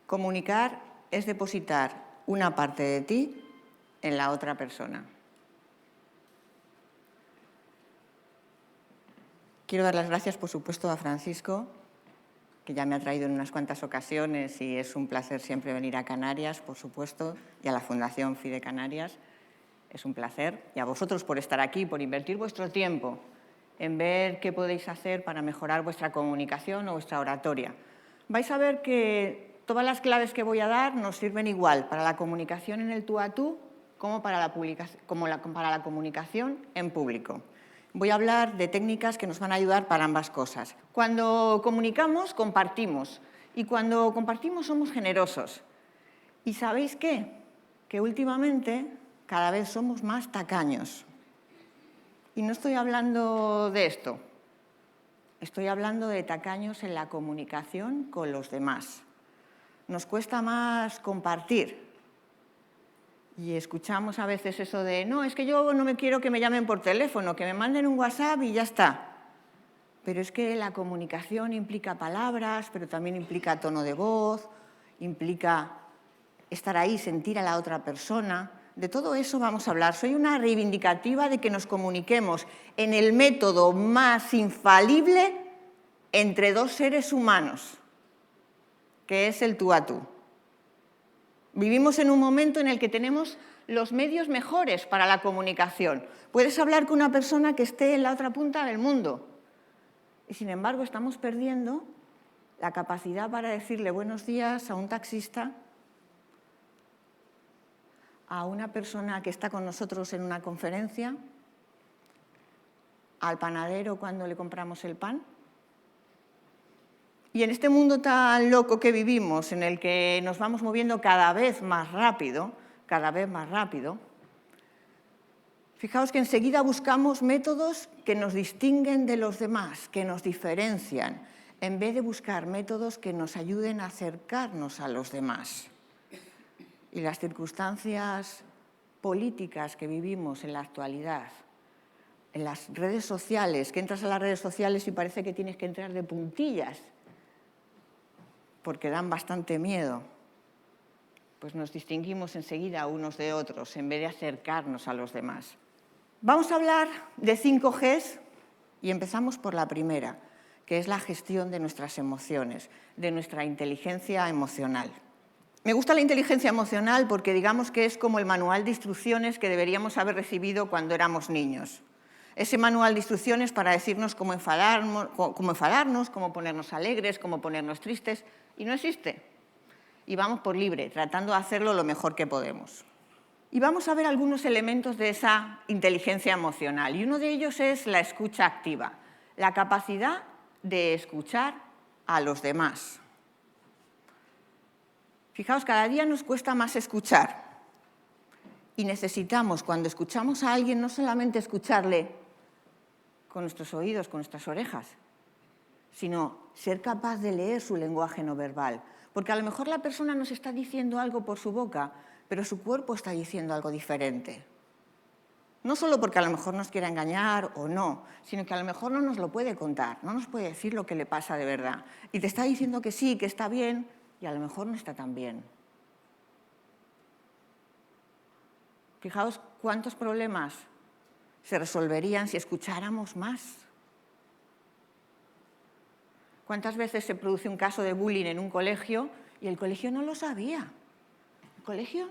Comunicar es depositar una parte de ti en la otra persona. Quiero dar las gracias, por supuesto, a Francisco, que ya me ha traído en unas cuantas ocasiones y es un placer siempre venir a Canarias, por supuesto, y a la Fundación FIDE Canarias. Es un placer. Y a vosotros por estar aquí, por invertir vuestro tiempo en ver qué podéis hacer para mejorar vuestra comunicación o vuestra oratoria. Vais a ver que todas las claves que voy a dar nos sirven igual para la comunicación en el tú a tú como para la comunicación en público. Voy a hablar de técnicas que nos van a ayudar para ambas cosas. Cuando comunicamos, compartimos. Y cuando compartimos, somos generosos. ¿Y sabéis qué? Que últimamente cada vez somos más tacaños. Y no estoy hablando de esto. Estoy hablando de tacaños en la comunicación con los demás. Nos cuesta más compartir. Y escuchamos a veces eso de, no, es que yo no me quiero que me llamen por teléfono, que me manden un WhatsApp y ya está. Pero es que la comunicación implica palabras, pero también implica tono de voz, implica estar ahí, sentir a la otra persona. De todo eso vamos a hablar. Soy una reivindicativa de que nos comuniquemos en el método más infalible entre dos seres humanos, que es el tú a tú. Vivimos en un momento en el que tenemos los medios mejores para la comunicación. Puedes hablar con una persona que esté en la otra punta del mundo. Y sin embargo, estamos perdiendo la capacidad para decirle buenos días a un taxista, a una persona que está con nosotros en una conferencia, al panadero cuando le compramos el pan. Y en este mundo tan loco que vivimos, en el que nos vamos moviendo cada vez más rápido, fijaos que enseguida buscamos métodos que nos distinguen de los demás, que nos diferencian, en vez de buscar métodos que nos ayuden a acercarnos a los demás. Y las circunstancias políticas que vivimos en la actualidad, en las redes sociales, que entras a las redes sociales y parece que tienes que entrar de puntillas, porque dan bastante miedo, pues nos distinguimos enseguida unos de otros en vez de acercarnos a los demás. Vamos a hablar de 5 Gs y empezamos por la primera, que es la gestión de nuestras emociones, de nuestra inteligencia emocional. Me gusta la inteligencia emocional porque digamos que es como el manual de instrucciones que deberíamos haber recibido cuando éramos niños. Ese manual de instrucciones para decirnos cómo enfadarnos, cómo ponernos alegres, cómo ponernos tristes, y no existe. Y vamos por libre, tratando de hacerlo lo mejor que podemos. Y vamos a ver algunos elementos de esa inteligencia emocional, y uno de ellos es la escucha activa, la capacidad de escuchar a los demás. Fijaos, cada día nos cuesta más escuchar, y necesitamos, cuando escuchamos a alguien, no solamente escucharle con nuestros oídos, con nuestras orejas, sino ser capaz de leer su lenguaje no verbal. Porque a lo mejor la persona nos está diciendo algo por su boca, pero su cuerpo está diciendo algo diferente. No solo porque a lo mejor nos quiera engañar o no, sino que a lo mejor no nos lo puede contar, no nos puede decir lo que le pasa de verdad. Y te está diciendo que sí, que está bien, y a lo mejor no está tan bien. Fijaos cuántos problemas se resolverían si escucháramos más. ¿Cuántas veces se produce un caso de bullying en un colegio y el colegio no lo sabía? ¿El colegio?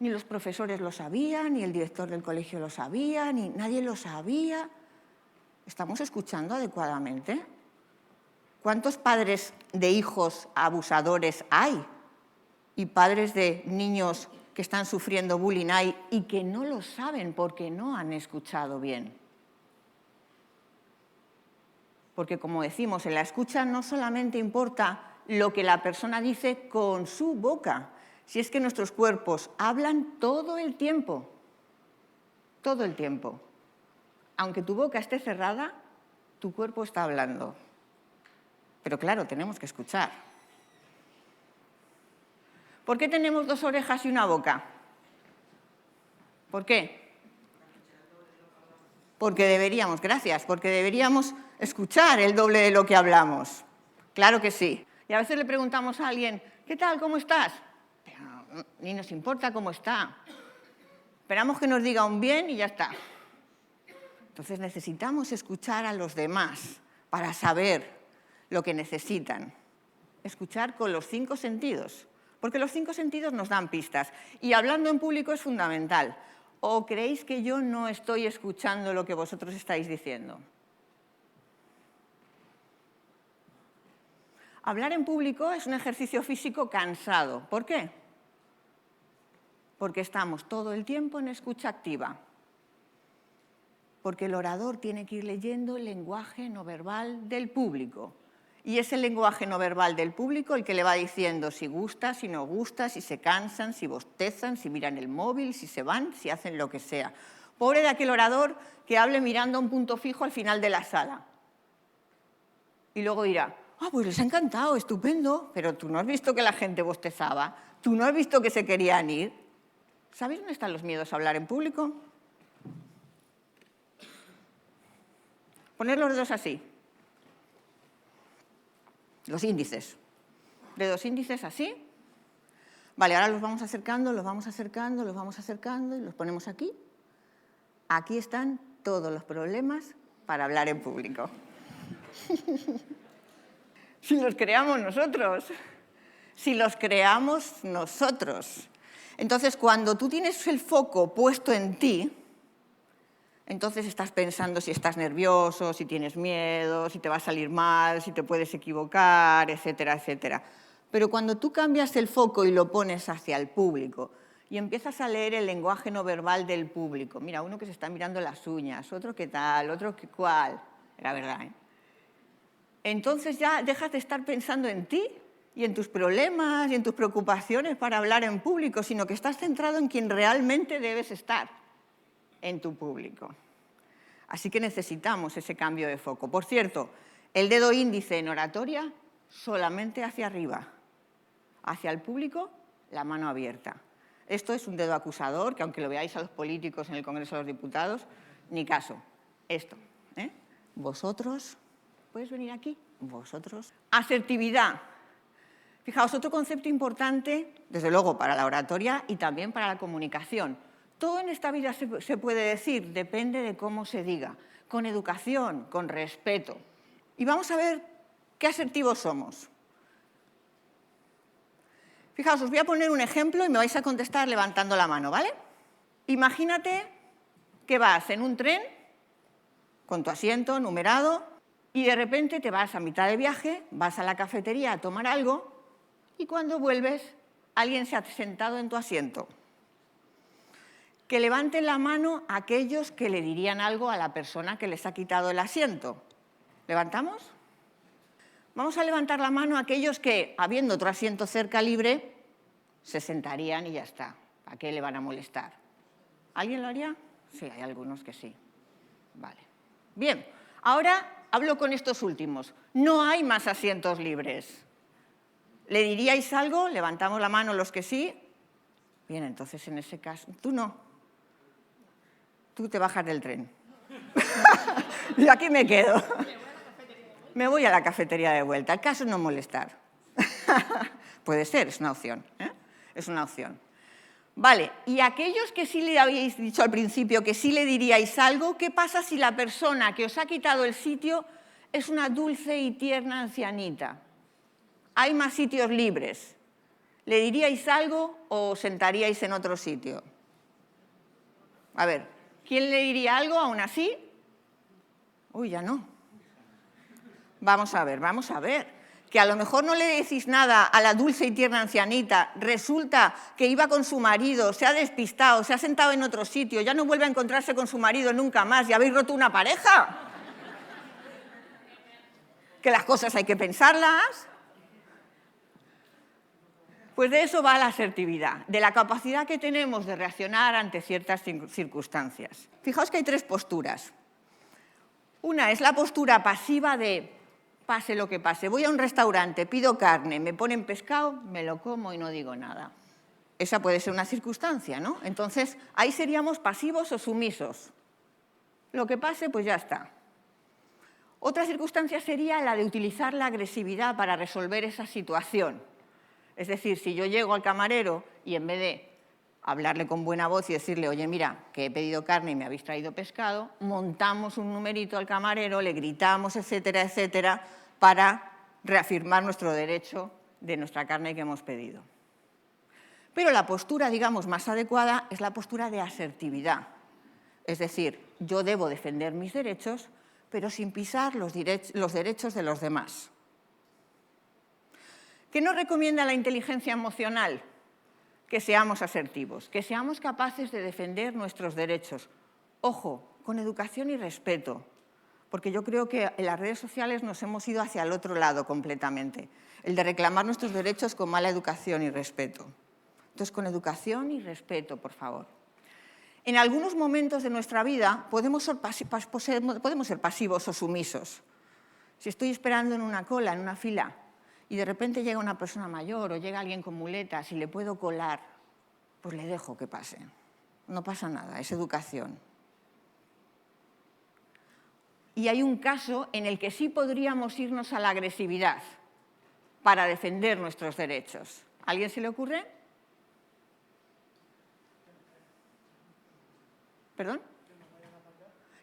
Ni los profesores lo sabían, ni el director del colegio lo sabía, ni nadie lo sabía. ¿Estamos escuchando adecuadamente? ¿Cuántos padres de hijos abusadores hay? Y padres de niños que están sufriendo bullying hay y que no lo saben porque no han escuchado bien. Porque, como decimos, en la escucha no solamente importa lo que la persona dice con su boca, si es que nuestros cuerpos hablan todo el tiempo. Todo el tiempo. Aunque tu boca esté cerrada, tu cuerpo está hablando. Pero claro, tenemos que escuchar. ¿Por qué tenemos 2 orejas y una boca? ¿Por qué? Porque deberíamos, gracias, porque deberíamos escuchar el doble de lo que hablamos. Claro que sí. Y a veces le preguntamos a alguien, ¿qué tal? ¿Cómo estás? Pero ni nos importa cómo está. Esperamos que nos diga un bien y ya está. Entonces necesitamos escuchar a los demás para saber lo que necesitan. Escuchar con los 5 sentidos, porque los 5 sentidos nos dan pistas. Y hablando en público es fundamental. ¿O creéis que yo no estoy escuchando lo que vosotros estáis diciendo? Hablar en público es un ejercicio físico cansado. ¿Por qué? Porque estamos todo el tiempo en escucha activa. Porque el orador tiene que ir leyendo el lenguaje no verbal del público. Y es el lenguaje no verbal del público el que le va diciendo si gusta, si no gusta, si se cansan, si bostezan, si miran el móvil, si se van, si hacen lo que sea. Pobre de aquel orador que hable mirando a un punto fijo al final de la sala. Y luego dirá, pues les ha encantado, estupendo, pero tú no has visto que la gente bostezaba, tú no has visto que se querían ir. ¿Sabéis dónde están los miedos a hablar en público? Poner los dedos así. Los índices. Dedos índices así. Vale, ahora los vamos acercando, los vamos acercando, los vamos acercando y los ponemos aquí. Aquí están todos los problemas para hablar en público. Si los creamos nosotros. Si los creamos nosotros. Entonces, cuando tú tienes el foco puesto en ti, entonces estás pensando si estás nervioso, si tienes miedo, si te va a salir mal, si te puedes equivocar, etcétera, etcétera. Pero cuando tú cambias el foco y lo pones hacia el público y empiezas a leer el lenguaje no verbal del público, mira, uno que se está mirando las uñas, otro qué tal, otro qué cuál, la verdad, ¿eh? Entonces ya dejas de estar pensando en ti y en tus problemas y en tus preocupaciones para hablar en público, sino que estás centrado en quien realmente debes estar, en tu público. Así que necesitamos ese cambio de foco. Por cierto, el dedo índice en oratoria solamente hacia arriba. Hacia el público, la mano abierta. Esto es un dedo acusador, que aunque lo veáis a los políticos en el Congreso de los Diputados, ni caso. Esto, ¿eh? Vosotros, ¿puedes venir aquí? Vosotros. Asertividad. Fijaos, otro concepto importante, desde luego para la oratoria y también para la comunicación. Todo en esta vida se puede decir, depende de cómo se diga, con educación, con respeto. Y vamos a ver qué asertivos somos. Fijaos, os voy a poner un ejemplo y me vais a contestar levantando la mano, ¿vale? Imagínate que vas en un tren con tu asiento numerado y de repente te vas a mitad de viaje, vas a la cafetería a tomar algo y cuando vuelves alguien se ha sentado en tu asiento. Que levanten la mano aquellos que le dirían algo a la persona que les ha quitado el asiento. ¿Levantamos? Vamos a levantar la mano aquellos que, habiendo otro asiento cerca libre, se sentarían y ya está. ¿Para qué le van a molestar? ¿Alguien lo haría? Sí, hay algunos que sí. Vale. Bien, ahora hablo con estos últimos. No hay más asientos libres. ¿Le diríais algo? Levantamos la mano los que sí. Bien, entonces en ese caso, tú no. Tú te bajas del tren. Yo aquí me quedo. Me voy a la cafetería de vuelta. El caso es no molestar. Puede ser, es una opción. ¿Eh? Es una opción. Vale, y aquellos que sí le habíais dicho al principio que sí le diríais algo, ¿qué pasa si la persona que os ha quitado el sitio es una dulce y tierna ancianita? Hay más sitios libres. ¿Le diríais algo o os sentaríais en otro sitio? A ver, ¿quién le diría algo aún así? Uy, ya no. Vamos a ver. Que a lo mejor no le decís nada a la dulce y tierna ancianita, resulta que iba con su marido, se ha despistado, se ha sentado en otro sitio, ya no vuelve a encontrarse con su marido nunca más y habéis roto una pareja. Que las cosas hay que pensarlas. Pues de eso va la asertividad, de la capacidad que tenemos de reaccionar ante ciertas circunstancias. Fijaos que hay 3 posturas. Una es la postura pasiva de pase lo que pase. Voy a un restaurante, pido carne, me ponen pescado, me lo como y no digo nada. Esa puede ser una circunstancia, ¿no? Entonces, ahí seríamos pasivos o sumisos. Lo que pase, pues ya está. Otra circunstancia sería la de utilizar la agresividad para resolver esa situación. Es decir, si yo llego al camarero y en vez de hablarle con buena voz y decirle, oye, mira, que he pedido carne y me habéis traído pescado, montamos un numerito al camarero, le gritamos, etcétera, etcétera, para reafirmar nuestro derecho de nuestra carne que hemos pedido. Pero la postura, digamos, más adecuada es la postura de asertividad. Es decir, yo debo defender mis derechos, pero sin pisar los derechos de los demás. ¿Qué nos recomienda la inteligencia emocional? Que seamos asertivos, que seamos capaces de defender nuestros derechos. Ojo, con educación y respeto, porque yo creo que en las redes sociales nos hemos ido hacia el otro lado completamente, el de reclamar nuestros derechos con mala educación y respeto. Entonces, con educación y respeto, por favor. En algunos momentos de nuestra vida podemos ser pasivos o sumisos. Si estoy esperando en una cola, en una fila, y de repente llega una persona mayor o llega alguien con muletas y le puedo colar, pues le dejo que pase. No pasa nada, es educación. Y hay un caso en el que sí podríamos irnos a la agresividad para defender nuestros derechos. ¿A alguien se le ocurre? ¿Perdón?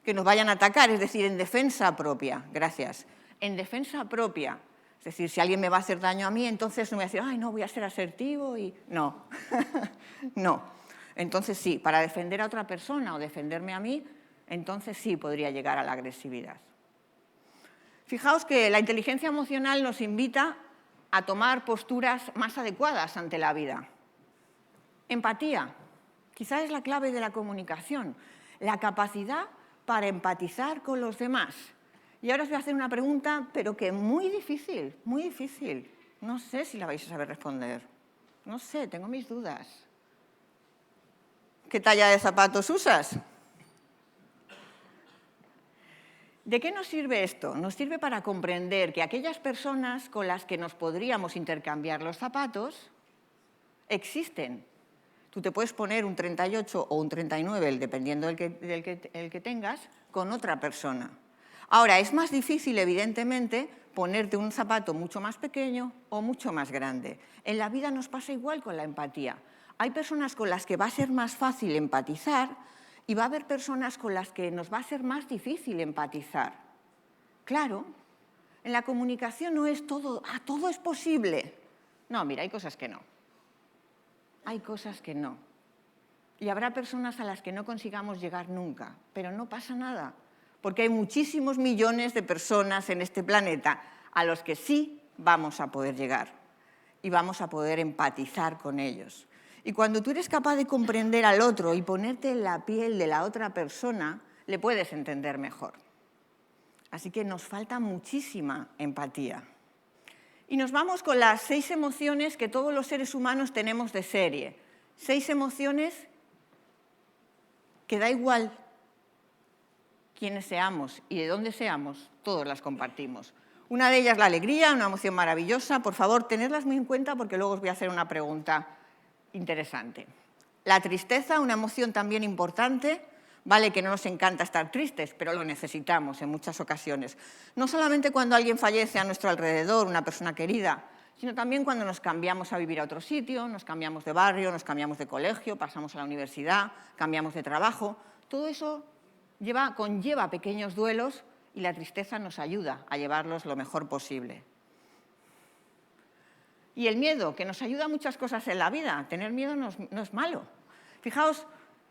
Que nos vayan a atacar, es decir, en defensa propia. Gracias. En defensa propia. Es decir, si alguien me va a hacer daño a mí, entonces no voy a decir, ay, no, voy a ser asertivo y... No, no. Entonces sí, para defender a otra persona o defenderme a mí, entonces sí podría llegar a la agresividad. Fijaos que la inteligencia emocional nos invita a tomar posturas más adecuadas ante la vida. Empatía, quizás es la clave de la comunicación, la capacidad para empatizar con los demás. Y ahora os voy a hacer una pregunta, pero que muy difícil, muy difícil. No sé si la vais a saber responder. No sé, tengo mis dudas. ¿Qué talla de zapatos usas? ¿De qué nos sirve esto? Nos sirve para comprender que aquellas personas con las que nos podríamos intercambiar los zapatos existen. Tú te puedes poner un 38 o un 39, dependiendo del que tengas, con otra persona. Ahora, es más difícil, evidentemente, ponerte un zapato mucho más pequeño o mucho más grande. En la vida nos pasa igual con la empatía. Hay personas con las que va a ser más fácil empatizar y va a haber personas con las que nos va a ser más difícil empatizar. Claro, en la comunicación no es todo, todo es posible. No, mira, hay cosas que no. Hay cosas que no. Y habrá personas a las que no consigamos llegar nunca, pero no pasa nada. Porque hay muchísimos millones de personas en este planeta a los que sí vamos a poder llegar y vamos a poder empatizar con ellos. Y cuando tú eres capaz de comprender al otro y ponerte en la piel de la otra persona, le puedes entender mejor. Así que nos falta muchísima empatía. Y nos vamos con las 6 emociones que todos los seres humanos tenemos de serie. 6 emociones que da igual quiénes seamos y de dónde seamos, todos las compartimos. Una de ellas la alegría, una emoción maravillosa. Por favor, tenedlas muy en cuenta porque luego os voy a hacer una pregunta interesante. La tristeza, una emoción también importante. Vale que no nos encanta estar tristes, pero lo necesitamos en muchas ocasiones. No solamente cuando alguien fallece a nuestro alrededor, una persona querida, sino también cuando nos cambiamos a vivir a otro sitio, nos cambiamos de barrio, nos cambiamos de colegio, pasamos a la universidad, cambiamos de trabajo. Todo eso conlleva pequeños duelos y la tristeza nos ayuda a llevarlos lo mejor posible. Y el miedo, que nos ayuda a muchas cosas en la vida. Tener miedo no es malo. Fijaos,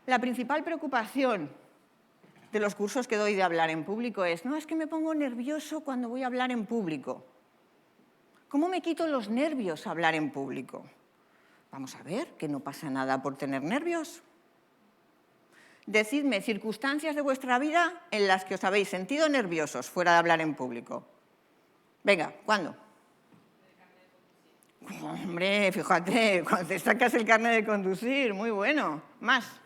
la principal preocupación de los cursos que doy de hablar en público es que me pongo nervioso cuando voy a hablar en público. ¿Cómo me quito los nervios a hablar en público? Vamos a ver, que no pasa nada por tener nervios. Decidme circunstancias de vuestra vida en las que os habéis sentido nerviosos fuera de hablar en público. Venga, ¿cuándo? Hombre, fíjate, cuando te sacas el carnet de conducir, muy bueno. Más.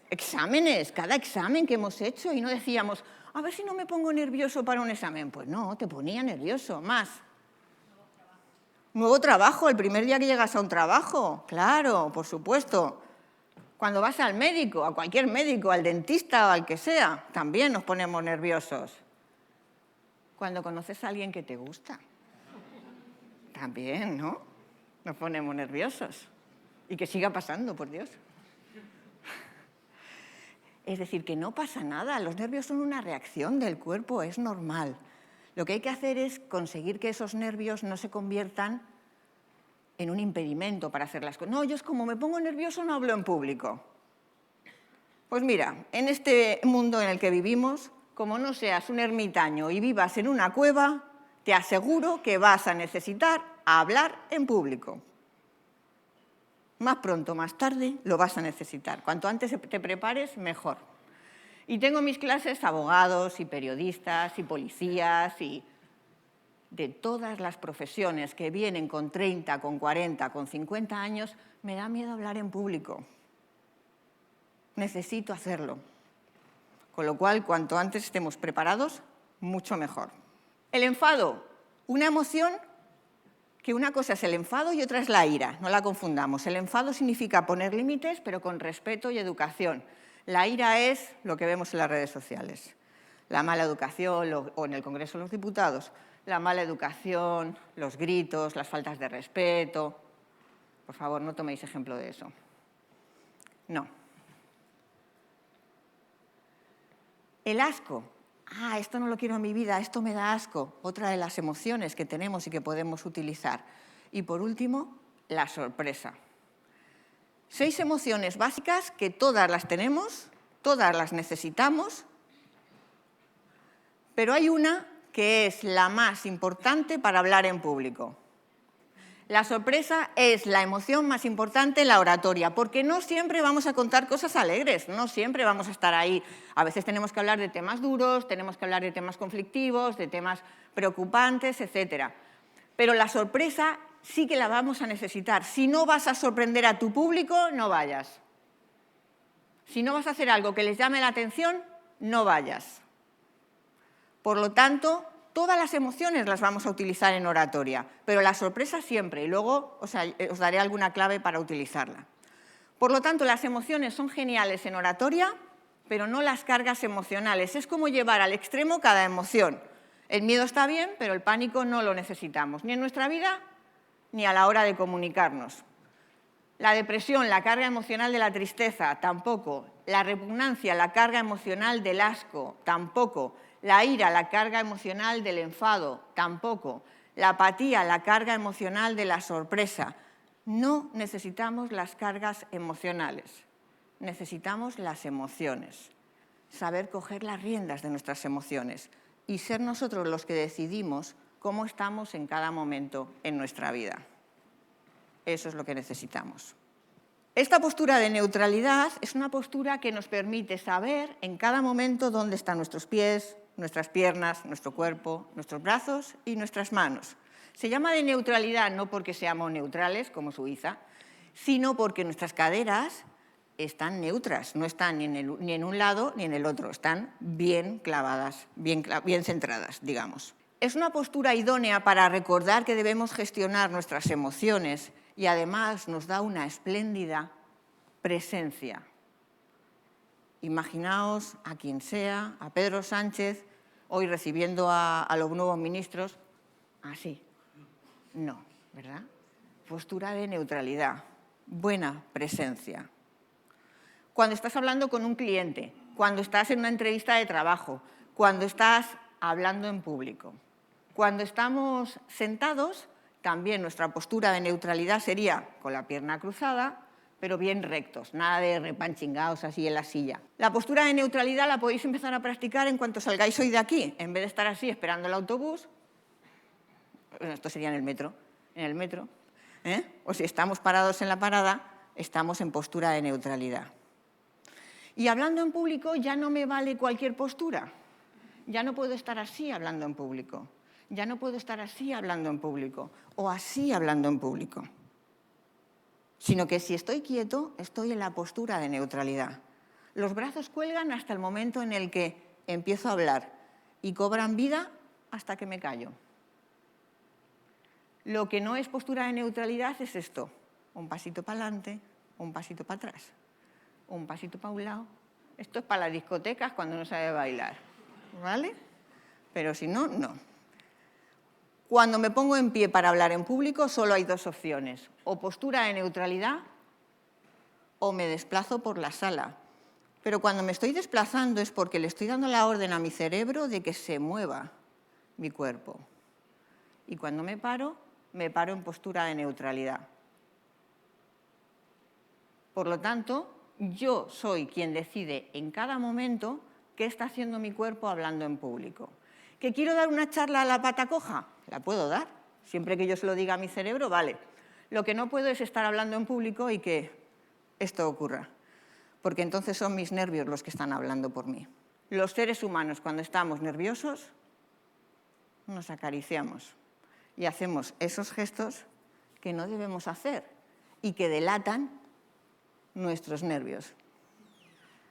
Exámenes, cada examen que hemos hecho y no decíamos, a ver si no me pongo nervioso para un examen. Pues no, te ponía nervioso. Más. Nuevo trabajo, el primer día que llegas a un trabajo. Claro, por supuesto. Cuando vas al médico, a cualquier médico, al dentista o al que sea, también nos ponemos nerviosos. Cuando conoces a alguien que te gusta, también, ¿no? Nos ponemos nerviosos. Y que siga pasando, por Dios. Es decir, que no pasa nada. Los nervios son una reacción del cuerpo, es normal. Lo que hay que hacer es conseguir que esos nervios no se conviertan en un impedimento para hacer las cosas. No, yo es como me pongo nervioso, no hablo en público. Pues mira, en este mundo en el que vivimos, como no seas un ermitaño y vivas en una cueva, te aseguro que vas a necesitar hablar en público. Más pronto, más tarde, lo vas a necesitar. Cuanto antes te prepares, mejor. Y tengo en mis clases abogados y periodistas y policías y de todas las profesiones que vienen con 30, con 40, con 50 años, me da miedo hablar en público. Necesito hacerlo. Con lo cual, cuanto antes estemos preparados, mucho mejor. El enfado, una emoción que una cosa es el enfado y otra es la ira, no la confundamos. El enfado significa poner límites, pero con respeto y educación. La ira es lo que vemos en las redes sociales. La mala educación, o en el Congreso de los Diputados, la mala educación, los gritos, las faltas de respeto. Por favor, no toméis ejemplo de eso. No. El asco. Esto no lo quiero en mi vida, esto me da asco. Otra de las emociones que tenemos y que podemos utilizar. Y por último, la sorpresa. 6 emociones básicas que todas las tenemos, todas las necesitamos, pero hay una que es la más importante para hablar en público. La sorpresa es la emoción más importante en la oratoria, porque no siempre vamos a contar cosas alegres, no siempre vamos a estar ahí. A veces tenemos que hablar de temas duros, tenemos que hablar de temas conflictivos, de temas preocupantes, etc. Pero la sorpresa sí que la vamos a necesitar. Si no vas a sorprender a tu público, no vayas. Si no vas a hacer algo que les llame la atención, no vayas. Por lo tanto, todas las emociones las vamos a utilizar en oratoria, pero la sorpresa siempre, y luego os daré alguna clave para utilizarla. Por lo tanto, las emociones son geniales en oratoria, pero no las cargas emocionales. Es como llevar al extremo cada emoción. El miedo está bien, pero el pánico no lo necesitamos, ni en nuestra vida, ni a la hora de comunicarnos. La depresión, la carga emocional de la tristeza, tampoco. La repugnancia, la carga emocional del asco, tampoco. La ira, la carga emocional del enfado, tampoco. La apatía, la carga emocional de la sorpresa. No necesitamos las cargas emocionales, necesitamos las emociones. Saber coger las riendas de nuestras emociones y ser nosotros los que decidimos cómo estamos en cada momento en nuestra vida. Eso es lo que necesitamos. Esta postura de neutralidad es una postura que nos permite saber en cada momento dónde están nuestros pies, nuestras piernas, nuestro cuerpo, nuestros brazos y nuestras manos. Se llama de neutralidad no porque seamos neutrales, como Suiza, sino porque nuestras caderas están neutras, no están ni en un lado ni en el otro, están bien clavadas, bien centradas, digamos. Es una postura idónea para recordar que debemos gestionar nuestras emociones y además nos da una espléndida presencia. Imaginaos a quien sea, a Pedro Sánchez, hoy recibiendo a los nuevos ministros, así. No, ¿verdad? Postura de neutralidad, buena presencia. Cuando estás hablando con un cliente, cuando estás en una entrevista de trabajo, cuando estás hablando en público. Cuando estamos sentados, también nuestra postura de neutralidad sería con la pierna cruzada, pero bien rectos, nada de repanchingaos así en la silla. La postura de neutralidad la podéis empezar a practicar en cuanto salgáis hoy de aquí. En vez de estar así esperando el autobús, bueno, esto sería en el metro, o si estamos parados en la parada, estamos en postura de neutralidad. Y hablando en público ya no me vale cualquier postura. Ya no puedo estar así hablando en público. Ya no puedo estar así hablando en público o así hablando en público. Sino que si estoy quieto, estoy en la postura de neutralidad. Los brazos cuelgan hasta el momento en el que empiezo a hablar y cobran vida hasta que me callo. Lo que no es postura de neutralidad es esto, un pasito para adelante, un pasito para atrás. un pasito para un lado. Esto es para las discotecas cuando no sabe bailar, ¿vale? Pero si no, no. Cuando me pongo en pie para hablar en público, solo hay dos opciones: o postura de neutralidad o me desplazo por la sala. Pero cuando me estoy desplazando es porque le estoy dando la orden a mi cerebro de que se mueva mi cuerpo. Y cuando me paro en postura de neutralidad. Por lo tanto, yo soy quien decide en cada momento qué está haciendo mi cuerpo hablando en público. ¿Que quiero dar una charla a la pata coja? La puedo dar. Siempre que yo se lo diga a mi cerebro, vale. Lo que no puedo es estar hablando en público y que esto ocurra, porque entonces son mis nervios los que están hablando por mí. Los seres humanos, cuando estamos nerviosos, nos acariciamos y hacemos esos gestos que no debemos hacer y que delatan nuestros nervios.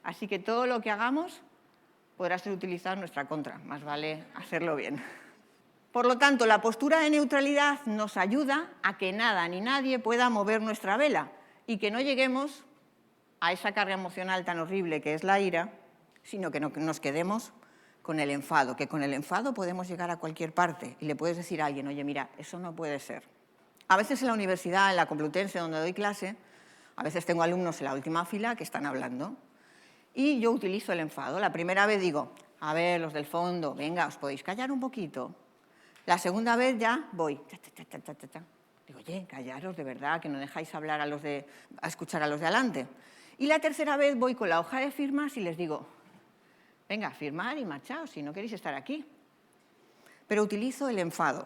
Así que todo lo que hagamos podrá ser utilizado en nuestra contra, más vale hacerlo bien. Por lo tanto, la postura de neutralidad nos ayuda a que nada ni nadie pueda mover nuestra vela y que no lleguemos a esa carga emocional tan horrible que es la ira, sino que nos quedemos con el enfado, que con el enfado podemos llegar a cualquier parte y le puedes decir a alguien, oye, mira, eso no puede ser. A veces en la universidad, en la Complutense, donde doy clase, a veces tengo alumnos en la última fila que están hablando y yo utilizo el enfado. La primera vez digo, a ver, los del fondo, venga, ¿os podéis callar un poquito? La segunda vez ya voy, digo, oye, callaros de verdad, que no dejáis hablar a escuchar a los de adelante. Y la tercera vez voy con la hoja de firmas y les digo, venga, firmar y marchaos si no queréis estar aquí. Pero utilizo el enfado,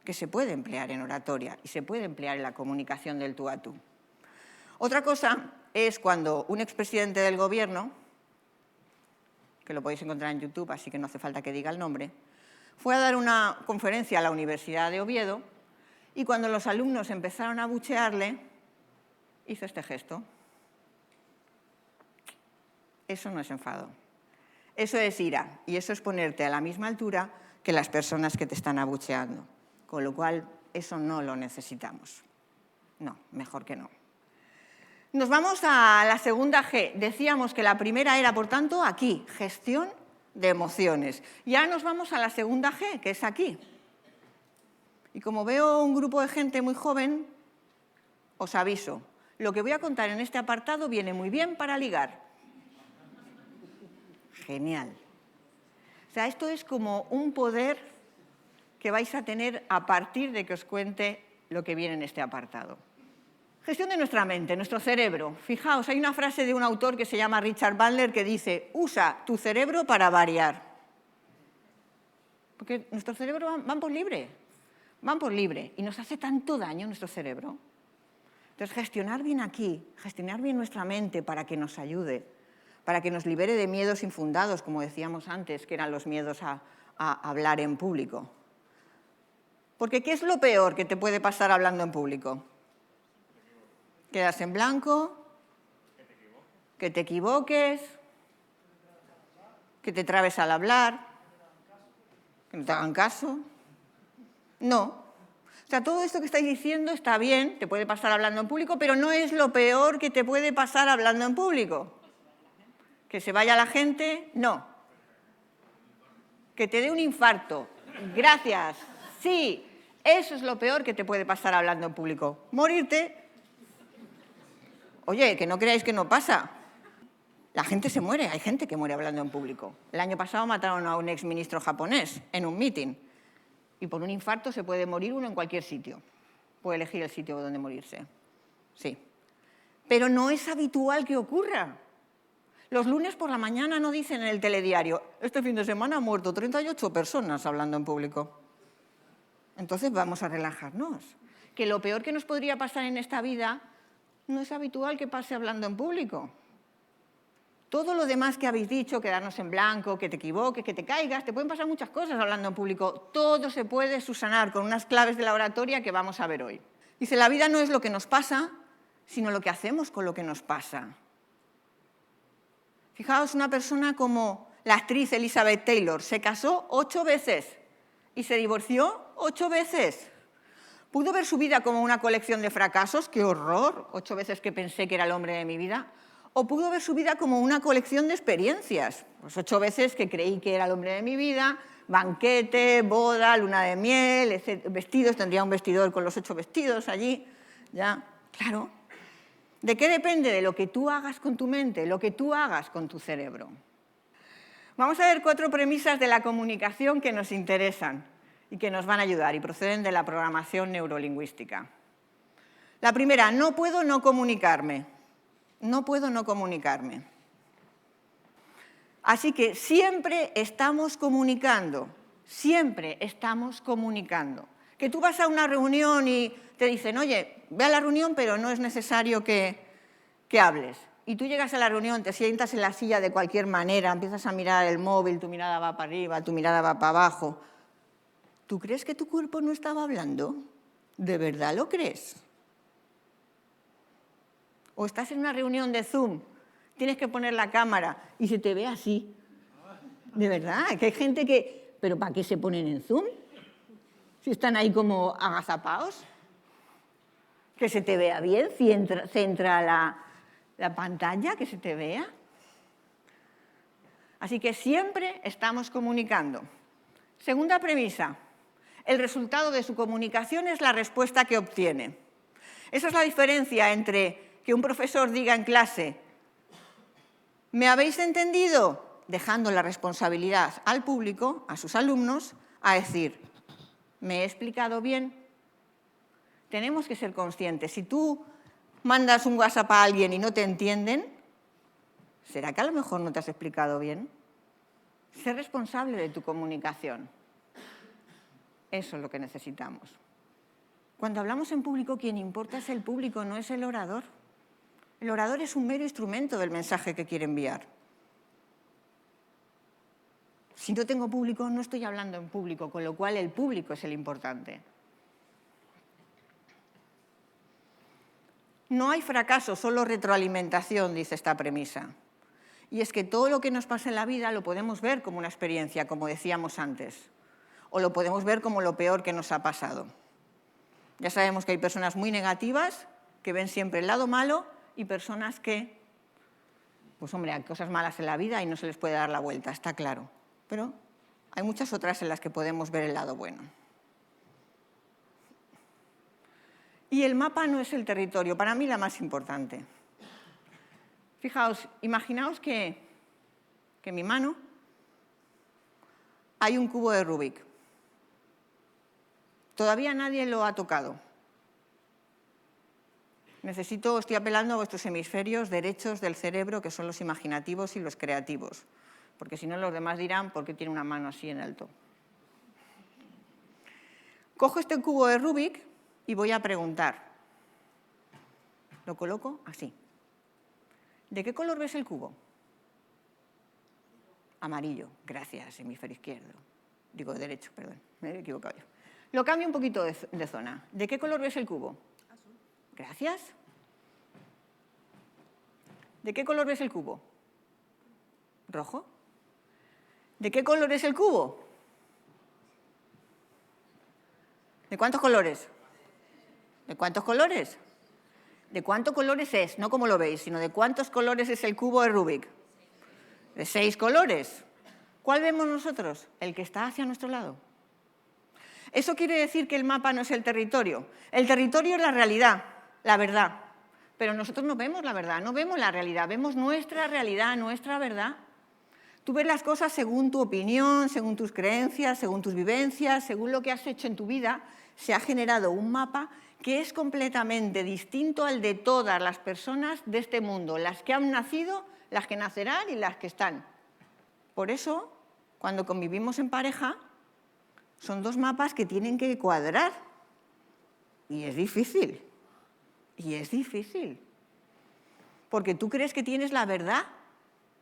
que se puede emplear en oratoria y se puede emplear en la comunicación del tú a tú. Otra cosa es cuando un expresidente del gobierno, que lo podéis encontrar en YouTube, así que no hace falta que diga el nombre, fue a dar una conferencia a la Universidad de Oviedo y cuando los alumnos empezaron a abuchearle, hizo este gesto. Eso no es enfado. Eso es ira y eso es ponerte a la misma altura que las personas que te están abucheando. Con lo cual, eso no lo necesitamos. No, mejor que no. Nos vamos a la segunda G. Decíamos que la primera era, por tanto, aquí, gestión de emociones. Ya nos vamos a la segunda G, que es aquí. Y como veo un grupo de gente muy joven, os aviso, lo que voy a contar en este apartado viene muy bien para ligar. Genial. O sea, esto es como un poder que vais a tener a partir de que os cuente lo que viene en este apartado. Gestión de nuestra mente, nuestro cerebro. Fijaos, hay una frase de un autor que se llama Richard Bandler que dice, usa tu cerebro para variar. Porque nuestro cerebro van por libre, y nos hace tanto daño nuestro cerebro. Entonces, gestionar bien aquí, gestionar bien nuestra mente para que nos ayude, para que nos libere de miedos infundados, como decíamos antes, que eran los miedos a hablar en público. Porque ¿qué es lo peor que te puede pasar hablando en público? Quedarse en blanco, que te equivoques, que te trabes al hablar, que no te hagan caso. No. O sea, todo esto que estáis diciendo está bien, te puede pasar hablando en público, pero no es lo peor que te puede pasar hablando en público. Que se vaya la gente, no. Que te dé un infarto. Gracias. Sí, eso es lo peor que te puede pasar hablando en público. Morirte. Oye, que no creáis que no pasa. La gente se muere, hay gente que muere hablando en público. El año pasado mataron a un exministro japonés en un meeting. Y por un infarto se puede morir uno en cualquier sitio. Puede elegir el sitio donde morirse. Sí. Pero no es habitual que ocurra. Los lunes por la mañana no dicen en el telediario, este fin de semana han muerto 38 personas hablando en público. Entonces vamos a relajarnos. Que lo peor que nos podría pasar en esta vida no es habitual que pase hablando en público. Todo lo demás que habéis dicho, quedarnos en blanco, que te equivoques, que te caigas, te pueden pasar muchas cosas hablando en público. Todo se puede subsanar con unas claves de la oratoria que vamos a ver hoy. Dice, la vida no es lo que nos pasa, sino lo que hacemos con lo que nos pasa. Fijaos, una persona como la actriz Elizabeth Taylor se casó 8 veces y se divorció 8 veces. ¿Pudo ver su vida como una colección de fracasos? ¡Qué horror! 8 veces que pensé que era el hombre de mi vida. O pudo ver su vida como una colección de experiencias. Pues 8 veces que creí que era el hombre de mi vida, banquete, boda, luna de miel, vestidos, tendría un vestidor con los 8 vestidos allí. Ya, claro. ¿De qué depende? De lo que tú hagas con tu mente, lo que tú hagas con tu cerebro. Vamos a ver 4 premisas de la comunicación que nos interesan y que nos van a ayudar y proceden de la programación neurolingüística. La primera, no puedo no comunicarme. No puedo no comunicarme. Así que siempre estamos comunicando, siempre estamos comunicando. Que tú vas a una reunión y te dicen, oye, ve a la reunión, pero no es necesario que hables. Y tú llegas a la reunión, te sientas en la silla de cualquier manera, empiezas a mirar el móvil, tu mirada va para arriba, tu mirada va para abajo. ¿Tú crees que tu cuerpo no estaba hablando? ¿De verdad lo crees? O estás en una reunión de Zoom, tienes que poner la cámara y se te ve así. De verdad, que hay gente que... ¿Pero para qué se ponen en Zoom? Si están ahí como agazapados. Que se te vea bien, centra la pantalla, que se te vea. Así que siempre estamos comunicando. Segunda premisa, el resultado de su comunicación es la respuesta que obtiene. Esa es la diferencia entre que un profesor diga en clase, ¿me habéis entendido? Dejando la responsabilidad al público, a sus alumnos, a decir, ¿me he explicado bien? Tenemos que ser conscientes. Si tú mandas un WhatsApp a alguien y no te entienden, ¿será que a lo mejor no te has explicado bien? Sé responsable de tu comunicación. Eso es lo que necesitamos. Cuando hablamos en público, quien importa es el público, no es el orador. El orador es un mero instrumento del mensaje que quiere enviar. Si no tengo público, no estoy hablando en público, con lo cual el público es el importante. No hay fracaso, solo retroalimentación, dice esta premisa. Y es que todo lo que nos pasa en la vida lo podemos ver como una experiencia, como decíamos antes, o lo podemos ver como lo peor que nos ha pasado. Ya sabemos que hay personas muy negativas, que ven siempre el lado malo, y personas que, pues hombre, hay cosas malas en la vida y no se les puede dar la vuelta, está claro. Pero hay muchas otras en las que podemos ver el lado bueno. Y el mapa no es el territorio, para mí la más importante. Fijaos, imaginaos que en mi mano hay un cubo de Rubik. Todavía nadie lo ha tocado. Estoy apelando a vuestros hemisferios derechos del cerebro, que son los imaginativos y los creativos, porque si no los demás dirán por qué tiene una mano así en alto. Cojo este cubo de Rubik y voy a preguntar. Lo coloco así. ¿De qué color ves el cubo? Amarillo. Gracias, hemisferio izquierdo. Digo derecho, perdón, me he equivocado yo. Lo cambio un poquito de zona. ¿De qué color ves el cubo? Azul. Gracias. ¿De qué color ves el cubo? Rojo. ¿De qué color es el cubo? ¿De cuántos colores? ¿De cuántos colores? ¿De cuántos colores es? No como lo veis, sino de cuántos colores es el cubo de Rubik. De 6 colores. ¿Cuál vemos nosotros? El que está hacia nuestro lado. Eso quiere decir que el mapa no es el territorio. El territorio es la realidad, la verdad. Pero nosotros no vemos la verdad, no vemos la realidad, vemos nuestra realidad, nuestra verdad. Tú ves las cosas según tu opinión, según tus creencias, según tus vivencias, según lo que has hecho en tu vida. Se ha generado un mapa que es completamente distinto al de todas las personas de este mundo, las que han nacido, las que nacerán y las que están. Por eso, cuando convivimos en pareja, son 2 mapas que tienen que cuadrar. Y es difícil. Y es difícil. Porque tú crees que tienes la verdad